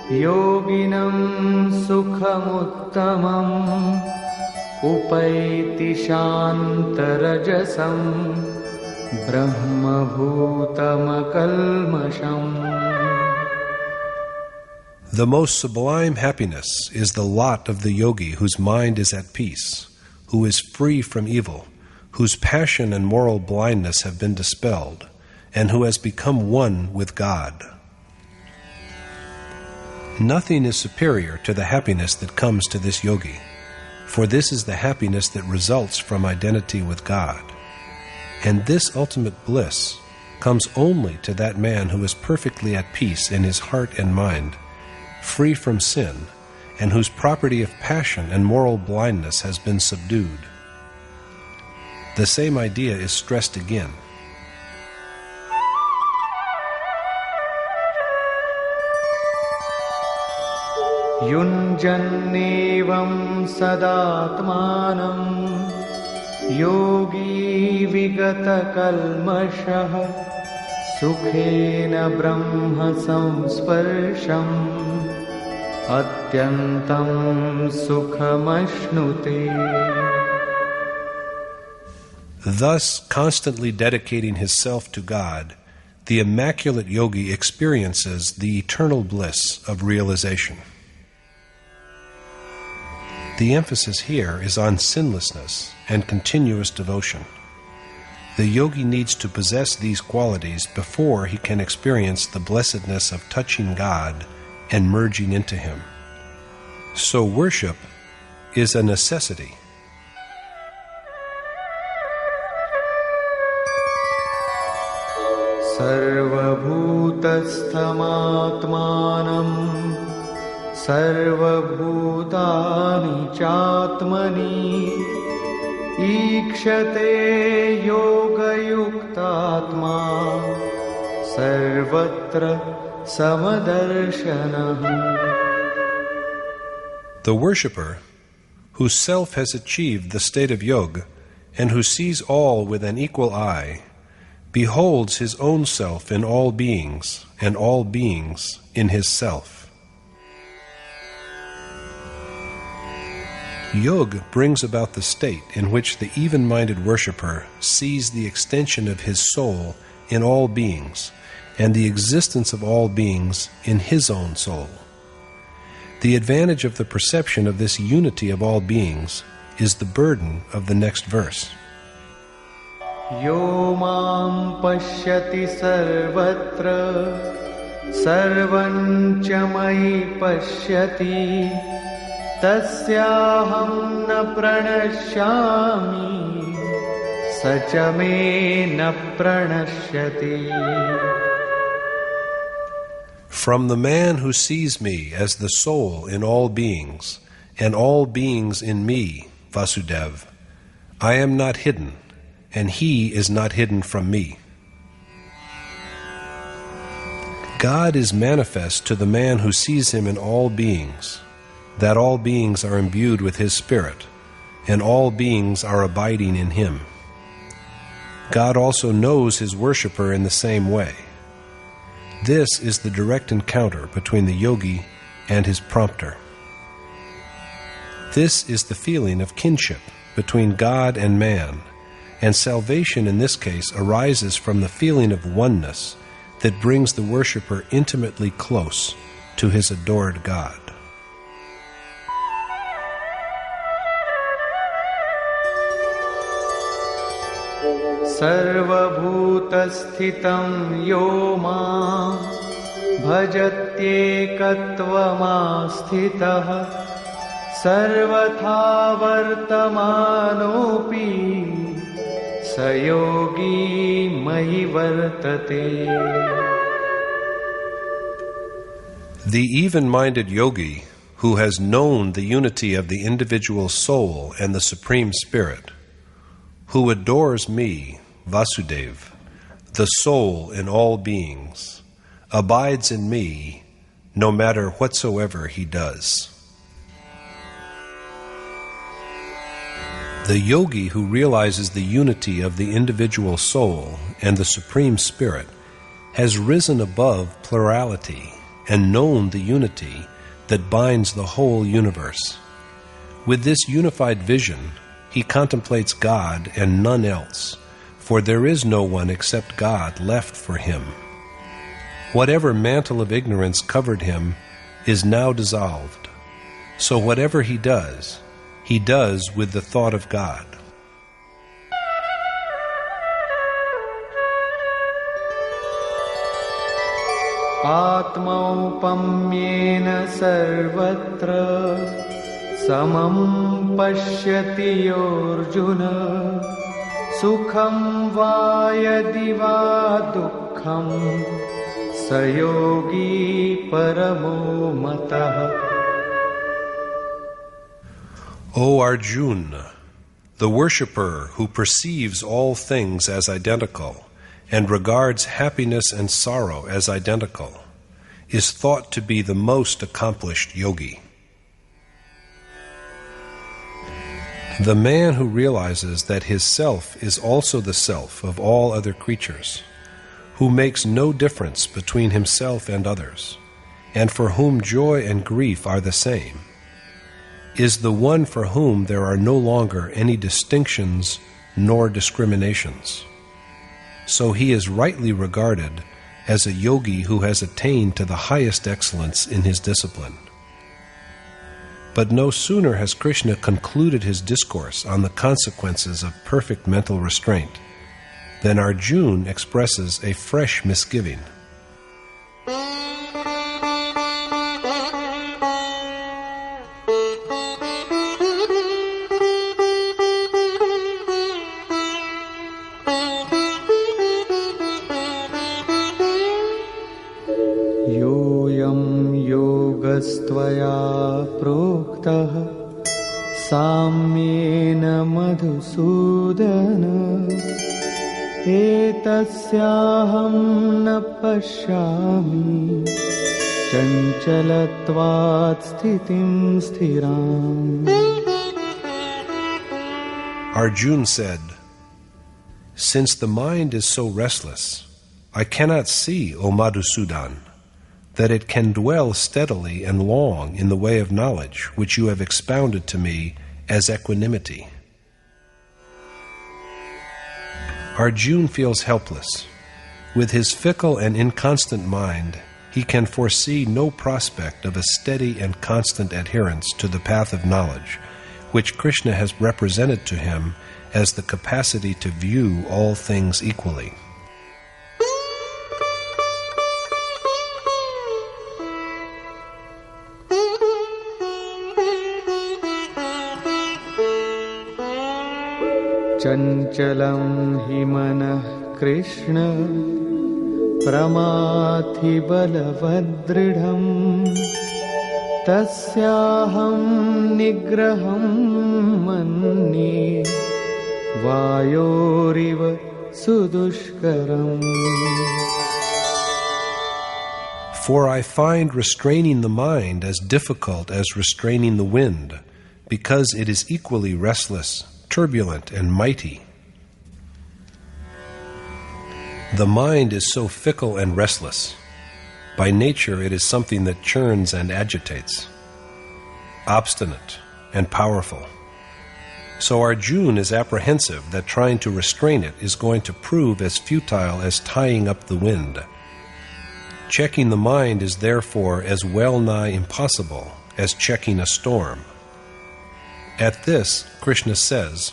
yoginam sukhamuttamam upaiti shantarajasam brahmabhutamakalmasham. The most sublime happiness is the lot of the yogi whose mind is at peace, who is free from evil, whose passion and moral blindness have been dispelled, and who has become one with God. Nothing is superior to the happiness that comes to this yogi, for this is the happiness that results from identity with God. And this ultimate bliss comes only to that man who is perfectly at peace in his heart and mind, free from sin, and whose property of passion and moral blindness has been subdued. The same idea is stressed again. Yunjannevam sadatmanam yogi vigata kalmashah sukhena brahma samsparsham atyantam sukhamashnute. Thus, constantly dedicating his self to God, the immaculate yogi experiences the eternal bliss of realization. The emphasis here is on sinlessness and continuous devotion. The yogi needs to possess these qualities before he can experience the blessedness of touching God and merging into Him. So worship is a necessity. Sarvabhutasthamatmanam Sarvabhutani Chatmani Ikshate Yoga Yuktatma Sarvatra Samadarshana. The worshipper, whose self has achieved the state of yoga and who sees all with an equal eye, beholds his own self in all beings and all beings in his self. Yoga brings about the state in which the even-minded worshipper sees the extension of his soul in all beings and the existence of all beings in his own soul. The advantage of the perception of this unity of all beings is the burden of the next verse. Yo mam pashyati sarvatra sarvam cha mayi pashyati tasyaham na pranashyami sacha me na pranashyati. From the man who sees me as the soul in all beings, and all beings in me, Vasudev, I am not hidden, and he is not hidden from me. God is manifest to the man who sees him in all beings, that all beings are imbued with his spirit, and all beings are abiding in him. God also knows his worshipper in the same way. This is the direct encounter between the yogi and his prompter. This is the feeling of kinship between God and man, and salvation in this case arises from the feeling of oneness that brings the worshipper intimately close to his adored God. Sarvabhutasthhitam yo mam bhajatyekatvamasthitah sarvatha vartamanopi sayogi mahi vartate. The even-minded yogi who has known the unity of the individual soul and the Supreme Spirit, who adores me, Vasudev, the soul in all beings, abides in me no matter whatsoever he does. The yogi who realizes the unity of the individual soul and the Supreme Spirit has risen above plurality and known the unity that binds the whole universe. With this unified vision, he contemplates God and none else, for there is no one except God left for him. Whatever mantle of ignorance covered him is now dissolved, so whatever he does with the thought of God. Atmaupamyena sarvatra samam pashyati Arjuna sukham va yadi va dukkham sayogi paramo matah. O Arjuna, the worshipper who perceives all things as identical and regards happiness and sorrow as identical, is thought to be the most accomplished yogi. The man who realizes that his self is also the self of all other creatures, who makes no difference between himself and others, and for whom joy and grief are the same, is the one for whom there are no longer any distinctions nor discriminations. So he is rightly regarded as a yogi who has attained to the highest excellence in his discipline. But no sooner has Krishna concluded his discourse on the consequences of perfect mental restraint than Arjuna expresses a fresh misgiving. Yogastvaya proktah samyena madhusudana etasyaham na pashyami chanchalatvat sthitim sthiram. Arjuna said, "Since the mind is so restless, I cannot see, O Madhusudan, that it can dwell steadily and long in the way of knowledge which you have expounded to me as equanimity." Arjuna feels helpless. With his fickle and inconstant mind, he can foresee no prospect of a steady and constant adherence to the path of knowledge, which Krishna has represented to him as the capacity to view all things equally. Chanchalam hi manah Krishna pramathi balavadridham tasyaham nigraham manye vayoriva sudushkaram. For I find restraining the mind as difficult as restraining the wind, because it is equally restless, turbulent, and mighty. The mind is so fickle and restless. By nature it is something that churns and agitates, obstinate and powerful. So Arjuna is apprehensive that trying to restrain it is going to prove as futile as tying up the wind. Checking the mind is therefore as well nigh impossible as checking a storm. At this, Krishna says,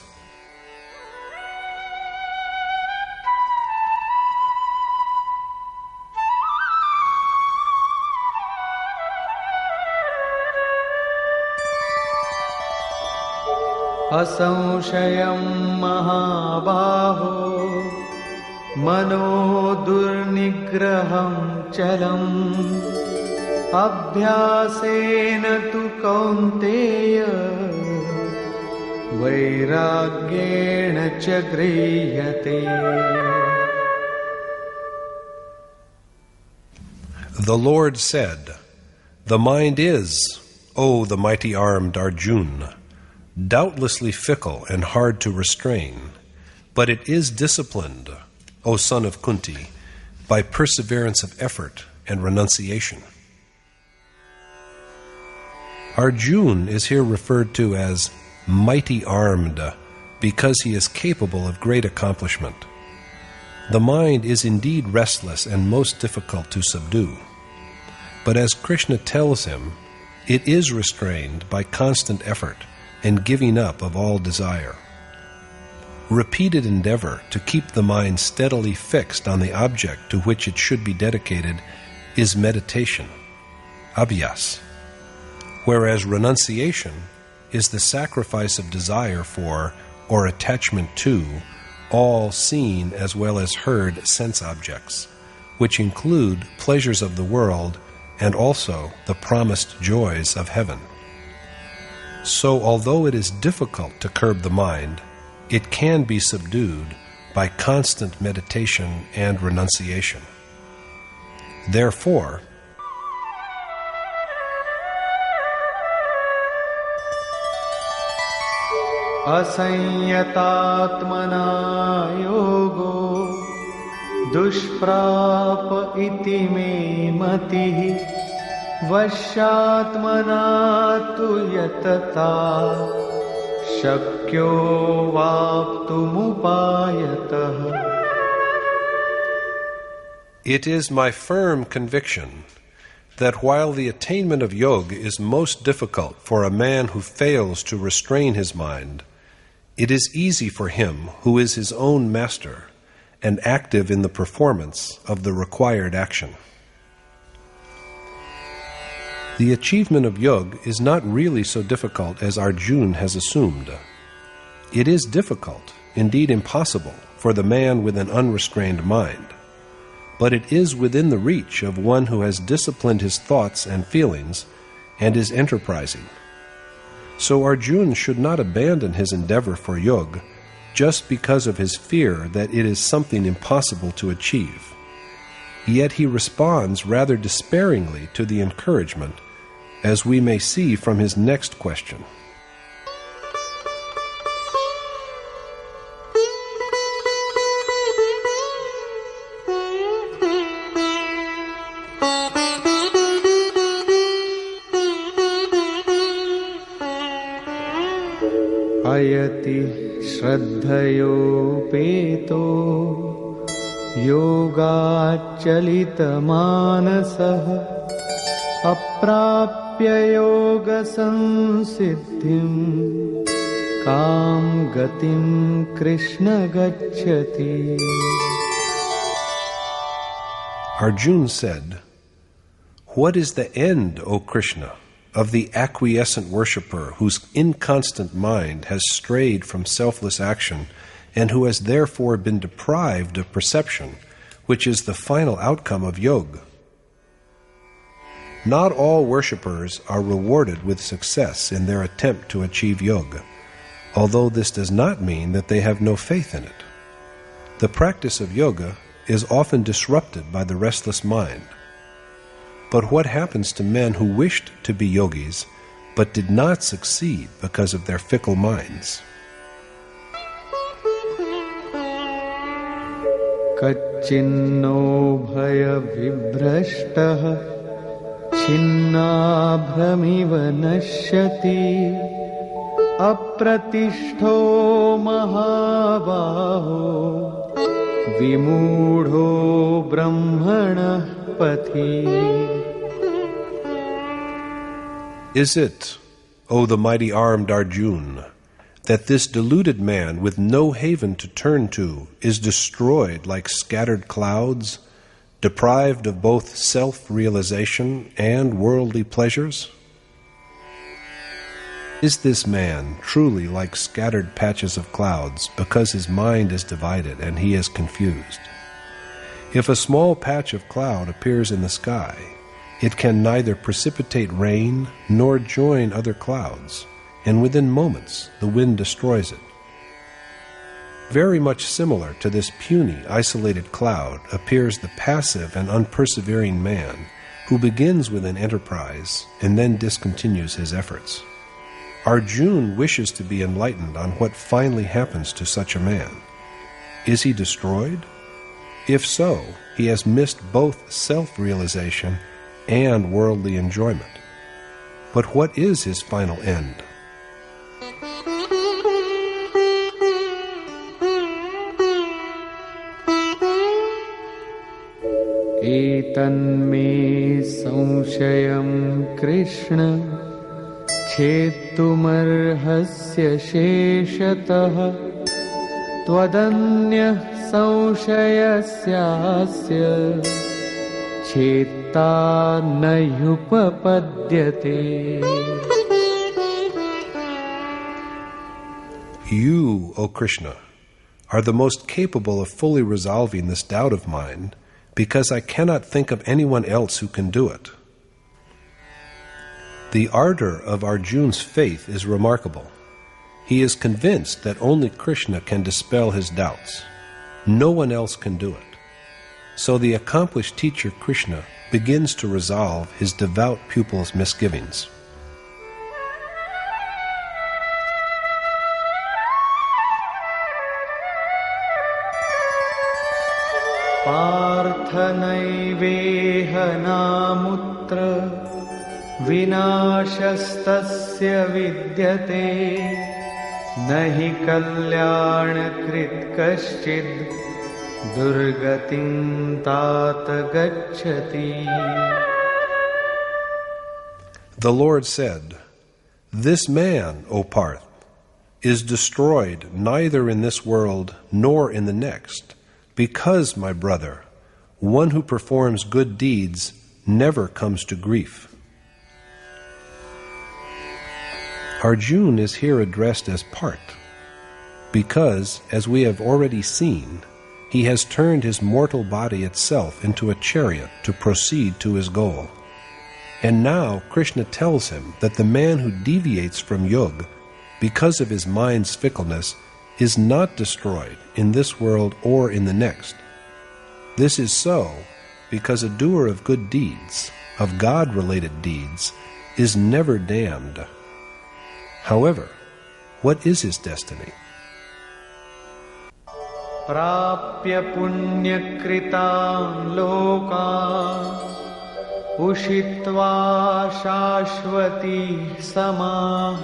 Asamshayam mahabaho mano durnigraham chalam abhyasena tu kaunteya vairagyena cha grihate. The Lord said, "The mind is, O the mighty-armed Arjuna, doubtlessly fickle and hard to restrain, but it is disciplined, O son of Kunti, by perseverance of effort and renunciation." Arjuna is here referred to as mighty-armed because he is capable of great accomplishment. The mind is indeed restless and most difficult to subdue. But as Krishna tells him, it is restrained by constant effort and giving up of all desire. Repeated endeavor to keep the mind steadily fixed on the object to which it should be dedicated is meditation, abhyas, whereas renunciation is the sacrifice of desire for, or attachment to, all seen as well as heard sense objects, which include pleasures of the world and also the promised joys of heaven. So although it is difficult to curb the mind, it can be subdued by constant meditation and renunciation. Therefore, asanyataatmana yogo dushprapa iti me matihi vashyatmana tu yatata shakyo vaptumupayatah. it is my firm conviction that while the attainment of yoga is most difficult for a man who fails to restrain his mind, it is easy for him who is his own master and active in the performance of the required action. The achievement of yoga is not really so difficult as Arjuna has assumed. It is difficult, indeed impossible, for the man with an unrestrained mind, but it is within the reach of one who has disciplined his thoughts and feelings and is enterprising. So Arjuna should not abandon his endeavor for yoga just because of his fear that it is something impossible to achieve. Yet he responds rather despairingly to the encouragement, as we may see from his next question. Ayati shraddhayopeto yoga chalita manasah aprapya योगसंसिद्धिं कां गतिं कृष्ण गच्छति. Arjuna said, "What is the end, O Krishna, of the acquiescent worshipper whose inconstant mind has strayed from selfless action and who has therefore been deprived of perception, which is the final outcome of yoga? Not all worshippers are rewarded with success in their attempt to achieve yoga, although this does not mean that they have no faith in it. The practice of yoga is often disrupted by the restless mind. But what happens to men who wished to be yogis but did not succeed because of their fickle minds?" कच्चिन्नो भयविभ्रष्टः छिन्नाभ्रमिव नश्यति अप्रतिष्ठो महाबाहो विमूढो ब्रह्मणः पथि. Is it, O the mighty-armed Arjuna, that this deluded man with no haven to turn to is destroyed like scattered clouds, deprived of both self-realization and worldly pleasures? Is this man truly like scattered patches of clouds because his mind is divided and he is confused? If a small patch of cloud appears in the sky, it can neither precipitate rain nor join other clouds, and within moments the wind destroys it. Very much similar to this puny, isolated cloud appears the passive and unpersevering man who begins with an enterprise and then discontinues his efforts. Arjuna wishes to be enlightened on what finally happens to such a man. Is he destroyed? If so, he has missed both self-realization and worldly enjoyment. But what is his final end? एतन्मे संशयं कृष्ण छेत्तुमर्हस्य शेषतः त्वदन्यः संशयस्यास्य छेत्ता न ह्युपपद्यते. You, O Krishna, are the most capable of fully resolving this doubt of mine, because I cannot think of anyone else who can do it. The ardor of Arjuna's faith is remarkable. He is convinced that only Krishna can dispel his doubts. No one else can do it. So the accomplished teacher Krishna begins to resolve his devout pupil's misgivings. Partha नैवेह नामुत्र विनाशस्तस्य विद्यते न हि कल्याणकृत् कश्चिद् दुर्गतिं तात गच्छति. The Lord said, "This man, O Parth, is destroyed neither in this world nor in the next, because, my brother, one who performs good deeds never comes to grief." Arjuna is here addressed as Parth, because, as we have already seen, he has turned his mortal body itself into a chariot to proceed to his goal. And now Krishna tells him that the man who deviates from yoga because of his mind's fickleness is not destroyed in this world or in the next. This is so because a doer of good deeds, of God-related deeds, is never damned. However, what is his destiny? प्राप्य पुण्यकृतां लोकान् उषित्वा शाश्वती समाः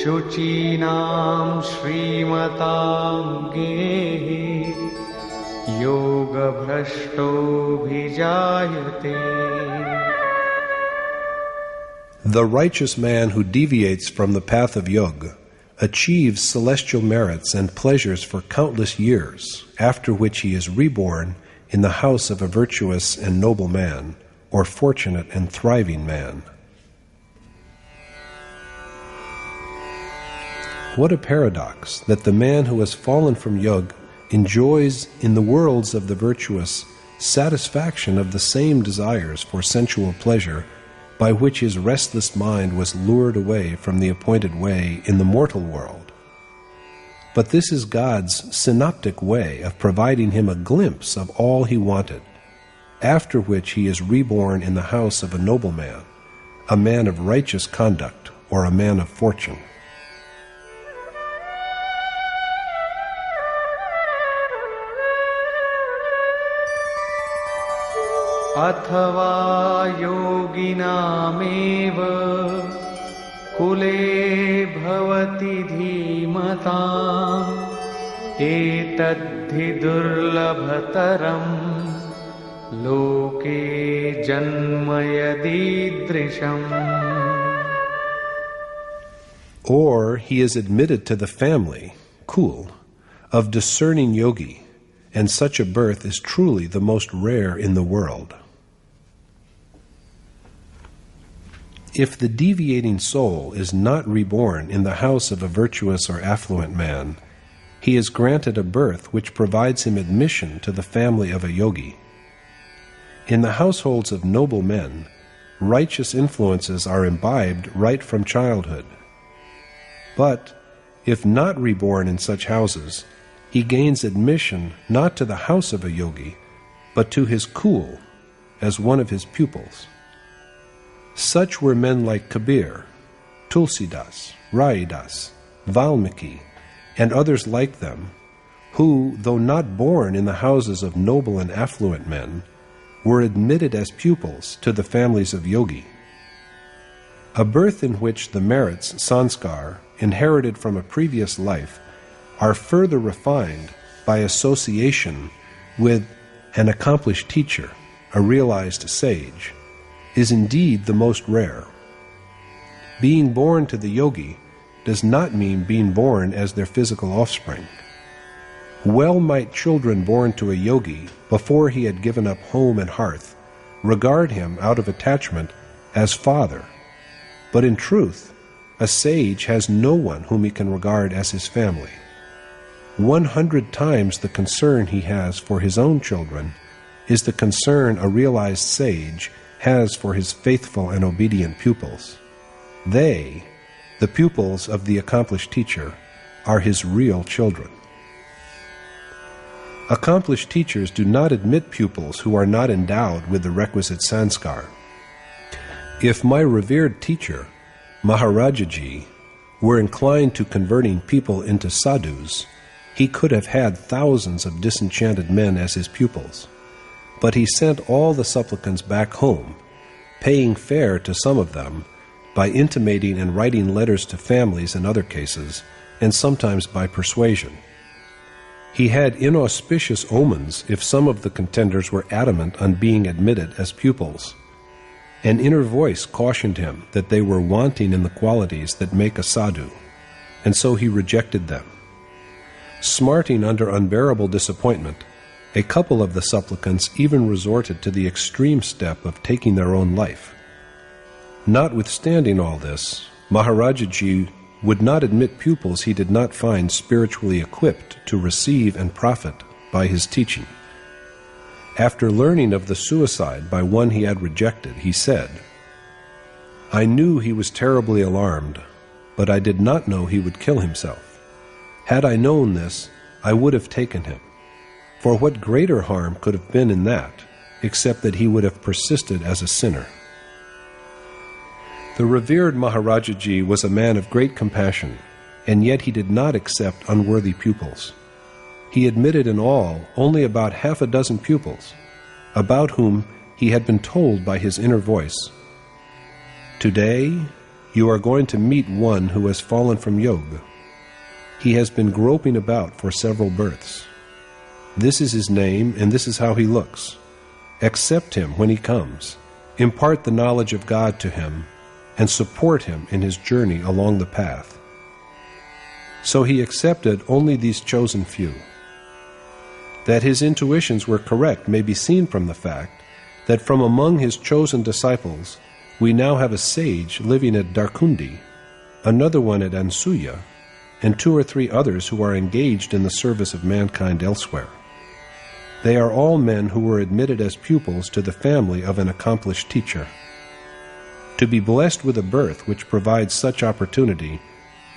शुचीनां श्रीमतां गेहे योगभ्रष्टोऽभिजायते. The righteous man who deviates from the path of yoga achieves celestial merits and pleasures for countless years, after which he is reborn in the house of a virtuous and noble man, or fortunate and thriving man. What a paradox that the man who has fallen from yoga enjoys in the worlds of the virtuous satisfaction of the same desires for sensual pleasure by which his restless mind was lured away from the appointed way in the mortal world. But this is God's synoptic way of providing him a glimpse of all he wanted, after which he is reborn in the house of a noble man, a man of righteous conduct, or a man of fortune. अथवा योगिनामेव कुले भवति धीमताम् एतद्धि दुर्लभतरम् लोके जन्म यदीदृशम्. Or he is admitted to the family, kul, of discerning yogi, and such a birth is truly the most rare in the world. If the deviating soul is not reborn in the house of a virtuous or affluent man, he is granted a birth which provides him admission to the family of a yogi. In the households of noble men, righteous influences are imbibed right from childhood. But, if not reborn in such houses, he gains admission not to the house of a yogi, but to his kul, as one of his pupils. Such were men like Kabir, Tulsidas, Raidas, Valmiki, and others like them, who, though not born in the houses of noble and affluent men, were admitted as pupils to the families of yogi. A birth in which the merits, sanskar, inherited from a previous life, are further refined by association with an accomplished teacher, a realized sage, is indeed the most rare. Being born to the yogi does not mean being born as their physical offspring. Well might children born to a yogi before he had given up home and hearth regard him out of attachment as father, but in truth, a sage has no one whom he can regard as his family. 100 times the concern he has for his own children is the concern a realized sage has for his faithful and obedient pupils. They, the pupils of the accomplished teacher, are his real children. Accomplished teachers do not admit pupils who are not endowed with the requisite sanskar. If my revered teacher, Maharajaji, were inclined to converting people into sadhus, he could have had thousands of disenchanted men as his pupils. But he sent all the supplicants back home, paying fare to some of them by intimating and writing letters to families in other cases, and sometimes by persuasion. He had inauspicious omens if some of the contenders were adamant on being admitted as pupils. An inner voice cautioned him that they were wanting in the qualities that make a sadhu, and so he rejected them. Smarting under unbearable disappointment, a couple of the supplicants even resorted to the extreme step of taking their own life. Notwithstanding all this, Maharajaji would not admit pupils he did not find spiritually equipped to receive and profit by his teaching. After learning of the suicide by one he had rejected, he said, "I knew he was terribly alarmed, but I did not know he would kill himself. Had I known this, I would have taken him. For what greater harm could have been in that, except that he would have persisted as a sinner?" The revered Maharajaji was a man of great compassion, and yet he did not accept unworthy pupils. He admitted in all only about half a dozen pupils, about whom he had been told by his inner voice, "Today you are going to meet one who has fallen from yoga. He has been groping about for several births. This is his name, and this is how he looks. Accept him when he comes, impart the knowledge of God to him, and support him in his journey along the path. So he accepted only these chosen few. That his intuitions were correct may be seen from the fact that from among his chosen disciples we now have a sage living at Darkundi, another one at Ansuya, and 2 or 3 others who are engaged in the service of mankind elsewhere. They are all men who were admitted as pupils to the family of an accomplished teacher. To be blessed with a birth which provides such opportunity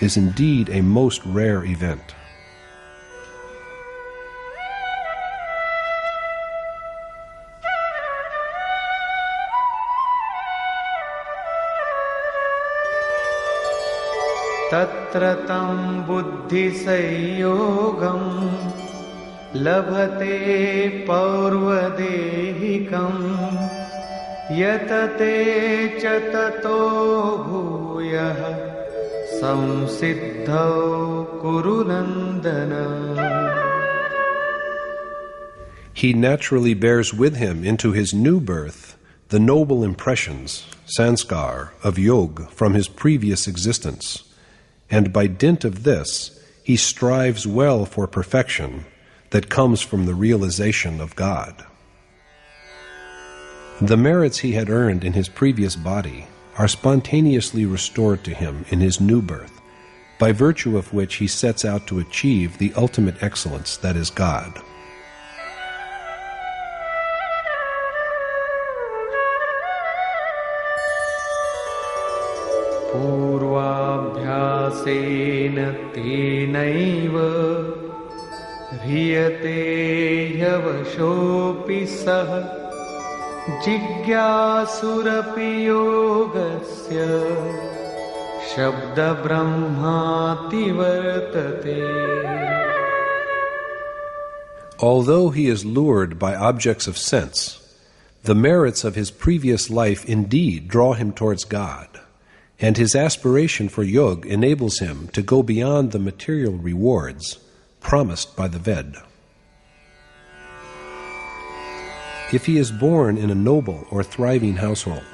is indeed a most rare event. तत्र तं बुद्धिसंयोगं लभते पौर्वदेहिकं यतते च ततो भूयः संसिद्धौ कुरु नन्दन. He naturally bears with him into his new birth the noble impressions, sanskar, of yoga from his previous existence, and by dint of this he strives well for perfection that comes from the realization of God. The merits he had earned in his previous body are spontaneously restored to him in his new birth, by virtue of which he sets out to achieve the ultimate excellence that is God. पूर्वाभ्यासेन तेनैव ह्रियते ह्यवशोऽपि सः जिज्ञासुरपि योगस्य शब्दब्रह्माति वर्तते. Although he is lured by objects of sense, the merits of his previous life indeed draw him towards God, and his aspiration for yoga enables him to go beyond the material rewards promised by the Ved. If he is born in a noble or thriving household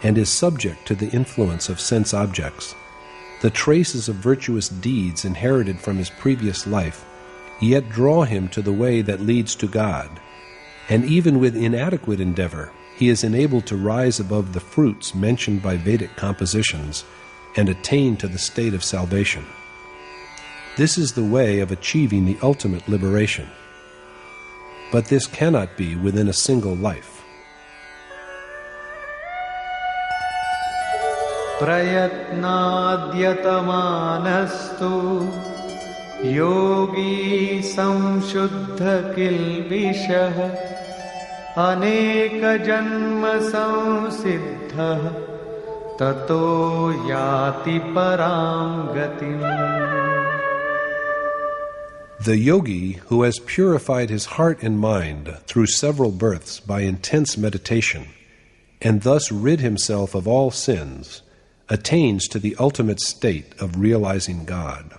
and is subject to the influence of sense objects, the traces of virtuous deeds inherited from his previous life yet draw him to the way that leads to God, and even with inadequate endeavor, he is enabled to rise above the fruits mentioned by Vedic compositions and attain to the state of salvation. This is the way of achieving the ultimate liberation. But this cannot be within a single life. प्रयत्नाद्यतमानस्तु योगी संशुद्ध किल्बिषः अनेक जन्म संसिद्धः ततो याति परां गतिम्. The yogi who has purified his heart and mind through several births by intense meditation, and thus rid himself of all sins, attains to the ultimate state of realizing God.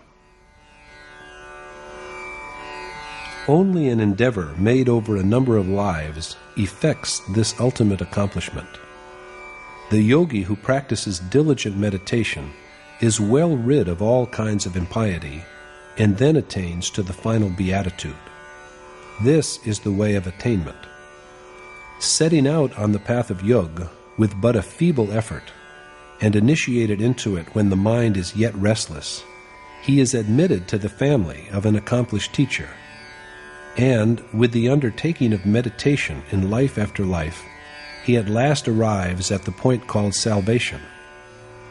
Only an endeavor made over a number of lives effects this ultimate accomplishment. The yogi who practices diligent meditation is well rid of all kinds of impiety and then attains to the final beatitude. This is the way of attainment. Setting out on the path of yoga with but a feeble effort and initiated into it when the mind is yet restless, he is admitted to the family of an accomplished teacher. And, with the undertaking of meditation in life after life, he at last arrives at the point called salvation,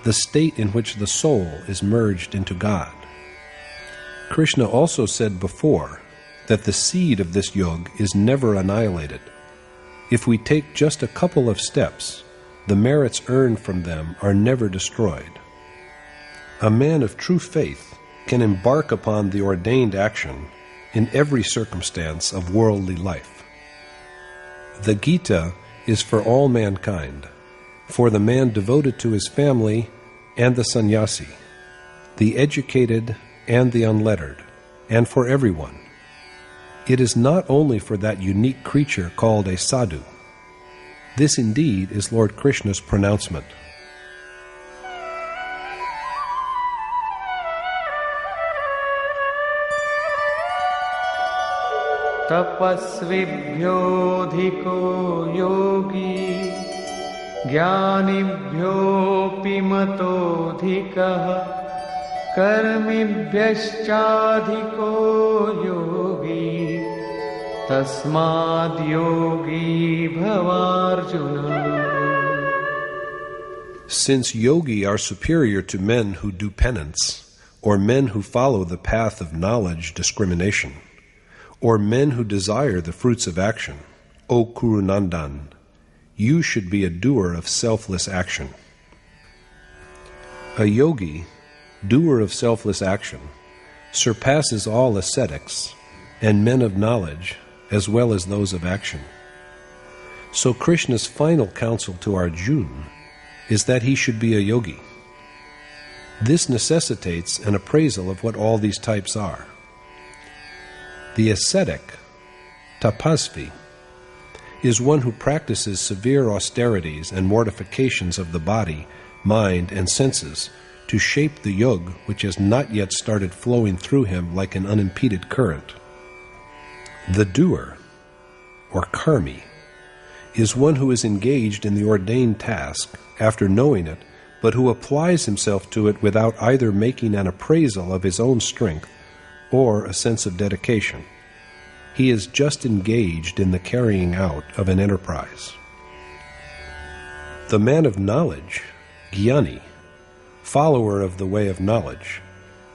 the state in which the soul is merged into God. Krishna also said before that the seed of this yoga is never annihilated. If we take just a couple of steps, the merits earned from them are never destroyed. A man of true faith can embark upon the ordained action in every circumstance of worldly life. The Gita is for all mankind, for the man devoted to his family and the sannyasi, the educated and the unlettered, and for everyone. It is not only for that unique creature called a sadhu. This indeed is Lord Krishna's pronouncement. तपस्विभ्योऽधिको योगी ज्ञानिभ्योऽपि मतोऽधिकः कर्मिभ्यश्चाधिको योगी तस्माद् योगी भवार्जुन. Since yogi are superior to men who do penance, or men who follow the path of knowledge discrimination, or men who desire the fruits of action, O Kurunandan, you should be a doer of selfless action. A yogi, doer of selfless action, surpasses all ascetics and men of knowledge as well as those of action. So Krishna's final counsel to Arjuna is that he should be a yogi. This necessitates an appraisal of what all these types are. The ascetic, tapasvi, is one who practices severe austerities and mortifications of the body, mind, and senses to shape the yug which has not yet started flowing through him like an unimpeded current. The doer, or karmi, is one who is engaged in the ordained task after knowing it, but who applies himself to it without either making an appraisal of his own strength or a sense of dedication. He is just engaged in the carrying out of an enterprise. The man of knowledge, jnani, follower of the way of knowledge,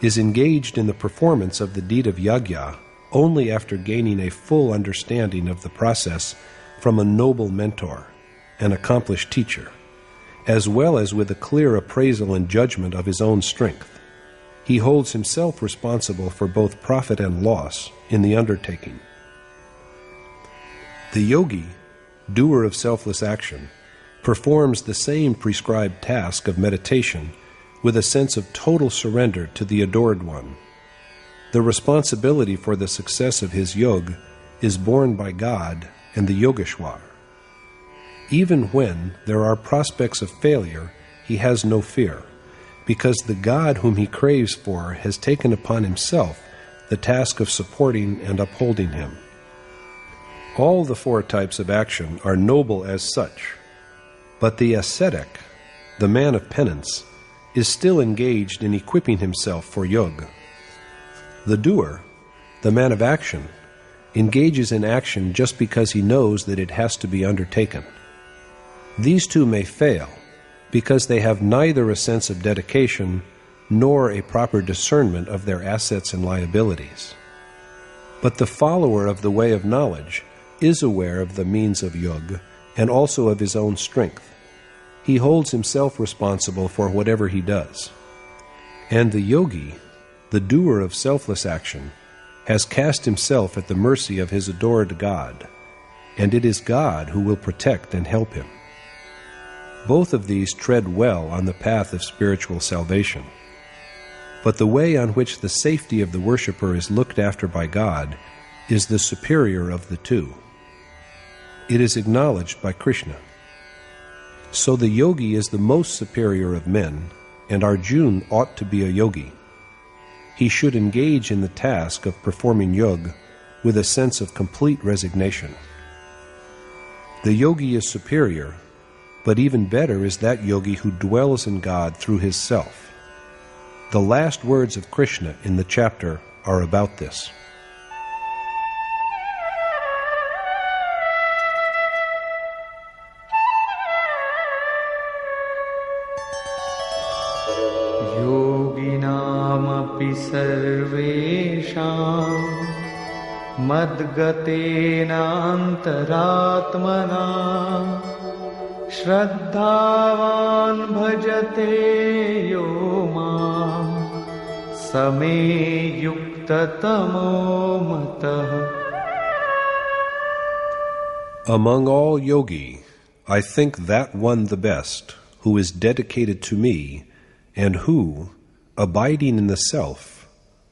is engaged in the performance of the deed of yajna only after gaining a full understanding of the process from a noble mentor, an accomplished teacher, as well as with a clear appraisal and judgment of his own strength. He holds himself responsible for both profit and loss in the undertaking. The yogi, doer of selfless action, performs the same prescribed task of meditation with a sense of total surrender to the Adored One. The responsibility for the success of his yoga is borne by God and the Yogeshwar. Even when there are prospects of failure, he has no fear, because the God whom he craves for has taken upon himself the task of supporting and upholding him. All the four types of action are noble as such, but the ascetic, the man of penance, is still engaged in equipping himself for yoga. The doer, the man of action, engages in action just because he knows that it has to be undertaken. These two may fail because they have neither a sense of dedication nor a proper discernment of their assets and liabilities. But the follower of the way of knowledge is aware of the means of yoga and also of his own strength. He holds himself responsible for whatever he does. And the yogi, the doer of selfless action, has cast himself at the mercy of his adored God, and it is God who will protect and help him. Both of these tread well on the path of spiritual salvation. But the way on which the safety of the worshipper is looked after by God is the superior of the two. It is acknowledged by Krishna. So the yogi is the most superior of men, and Arjuna ought to be a yogi. He should engage in the task of performing yoga with a sense of complete resignation. The yogi is superior, but even better is that yogi who dwells in God through his self. The last words of Krishna in the chapter are about this. योगिनामपि सर्वेषां मद्गतेनान्तरात्मना श्रद्धावान् भजते यो मां समे युक्ततमो मतः. Among all yogi, I think that one the best, who is dedicated to me, and who, abiding in the self,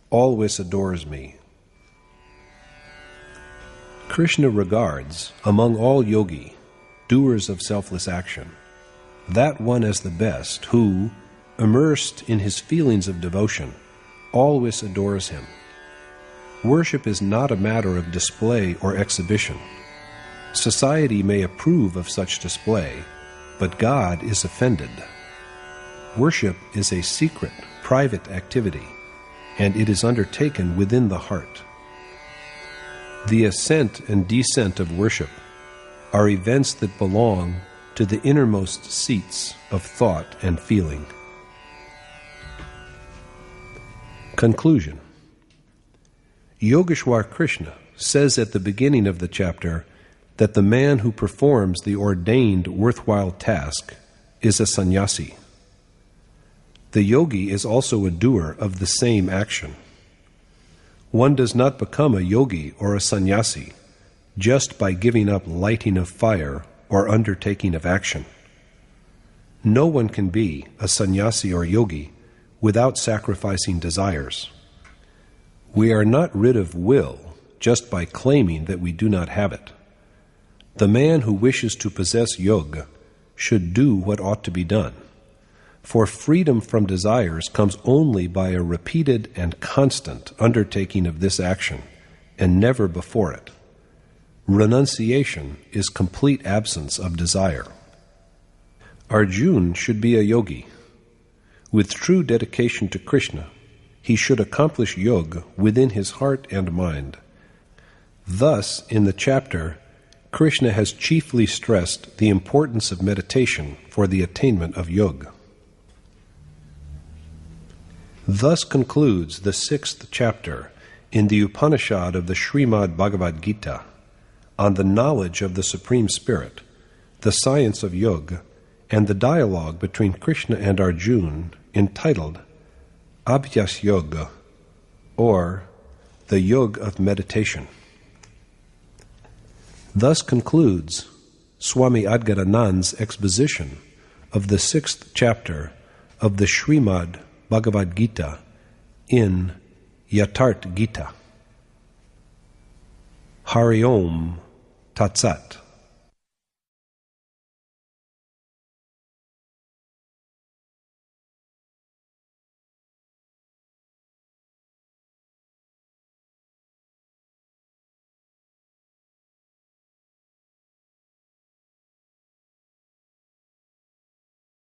always adores me. Krishna regards, among all yogi, doers of selfless action, that one as the best who, immersed in his feelings of devotion, always adores him. Worship is not a matter of display or exhibition. Society may approve of such display, but God is offended. Worship is a secret, private activity, and it is undertaken within the heart. The ascent and descent of worship are events that belong to the innermost seats of thought and feeling. Conclusion. Yogeshwar Krishna says at the beginning of the chapter that the man who performs the ordained worthwhile task is a sannyasi. The yogi is also a doer of the same action. One does not become a yogi or a sannyasi just by giving up lighting of fire or undertaking of action. No one can be a sannyasi or yogi without sacrificing desires. We are not rid of will just by claiming that we do not have it. The man who wishes to possess yoga should do what ought to be done, for freedom from desires comes only by a repeated and constant undertaking of this action, and never before it. Renunciation is complete absence of desire. Arjuna should be a yogi. With true dedication to Krishna, he should accomplish yoga within his heart and mind. Thus, in the chapter, Krishna has chiefly stressed the importance of meditation for the attainment of yoga. Thus concludes the 6th chapter in the Upanishad of the Srimad Bhagavad Gita on the knowledge of the Supreme Spirit, the science of yoga, and the dialogue between Krishna and Arjuna entitled Abhyas Yoga, or the Yoga of Meditation. Thus concludes Swami Adgaranand's exposition of the 6th chapter of the Srimad Bhagavad Gita in Yatharth Geeta. Hari Om Tat Sat.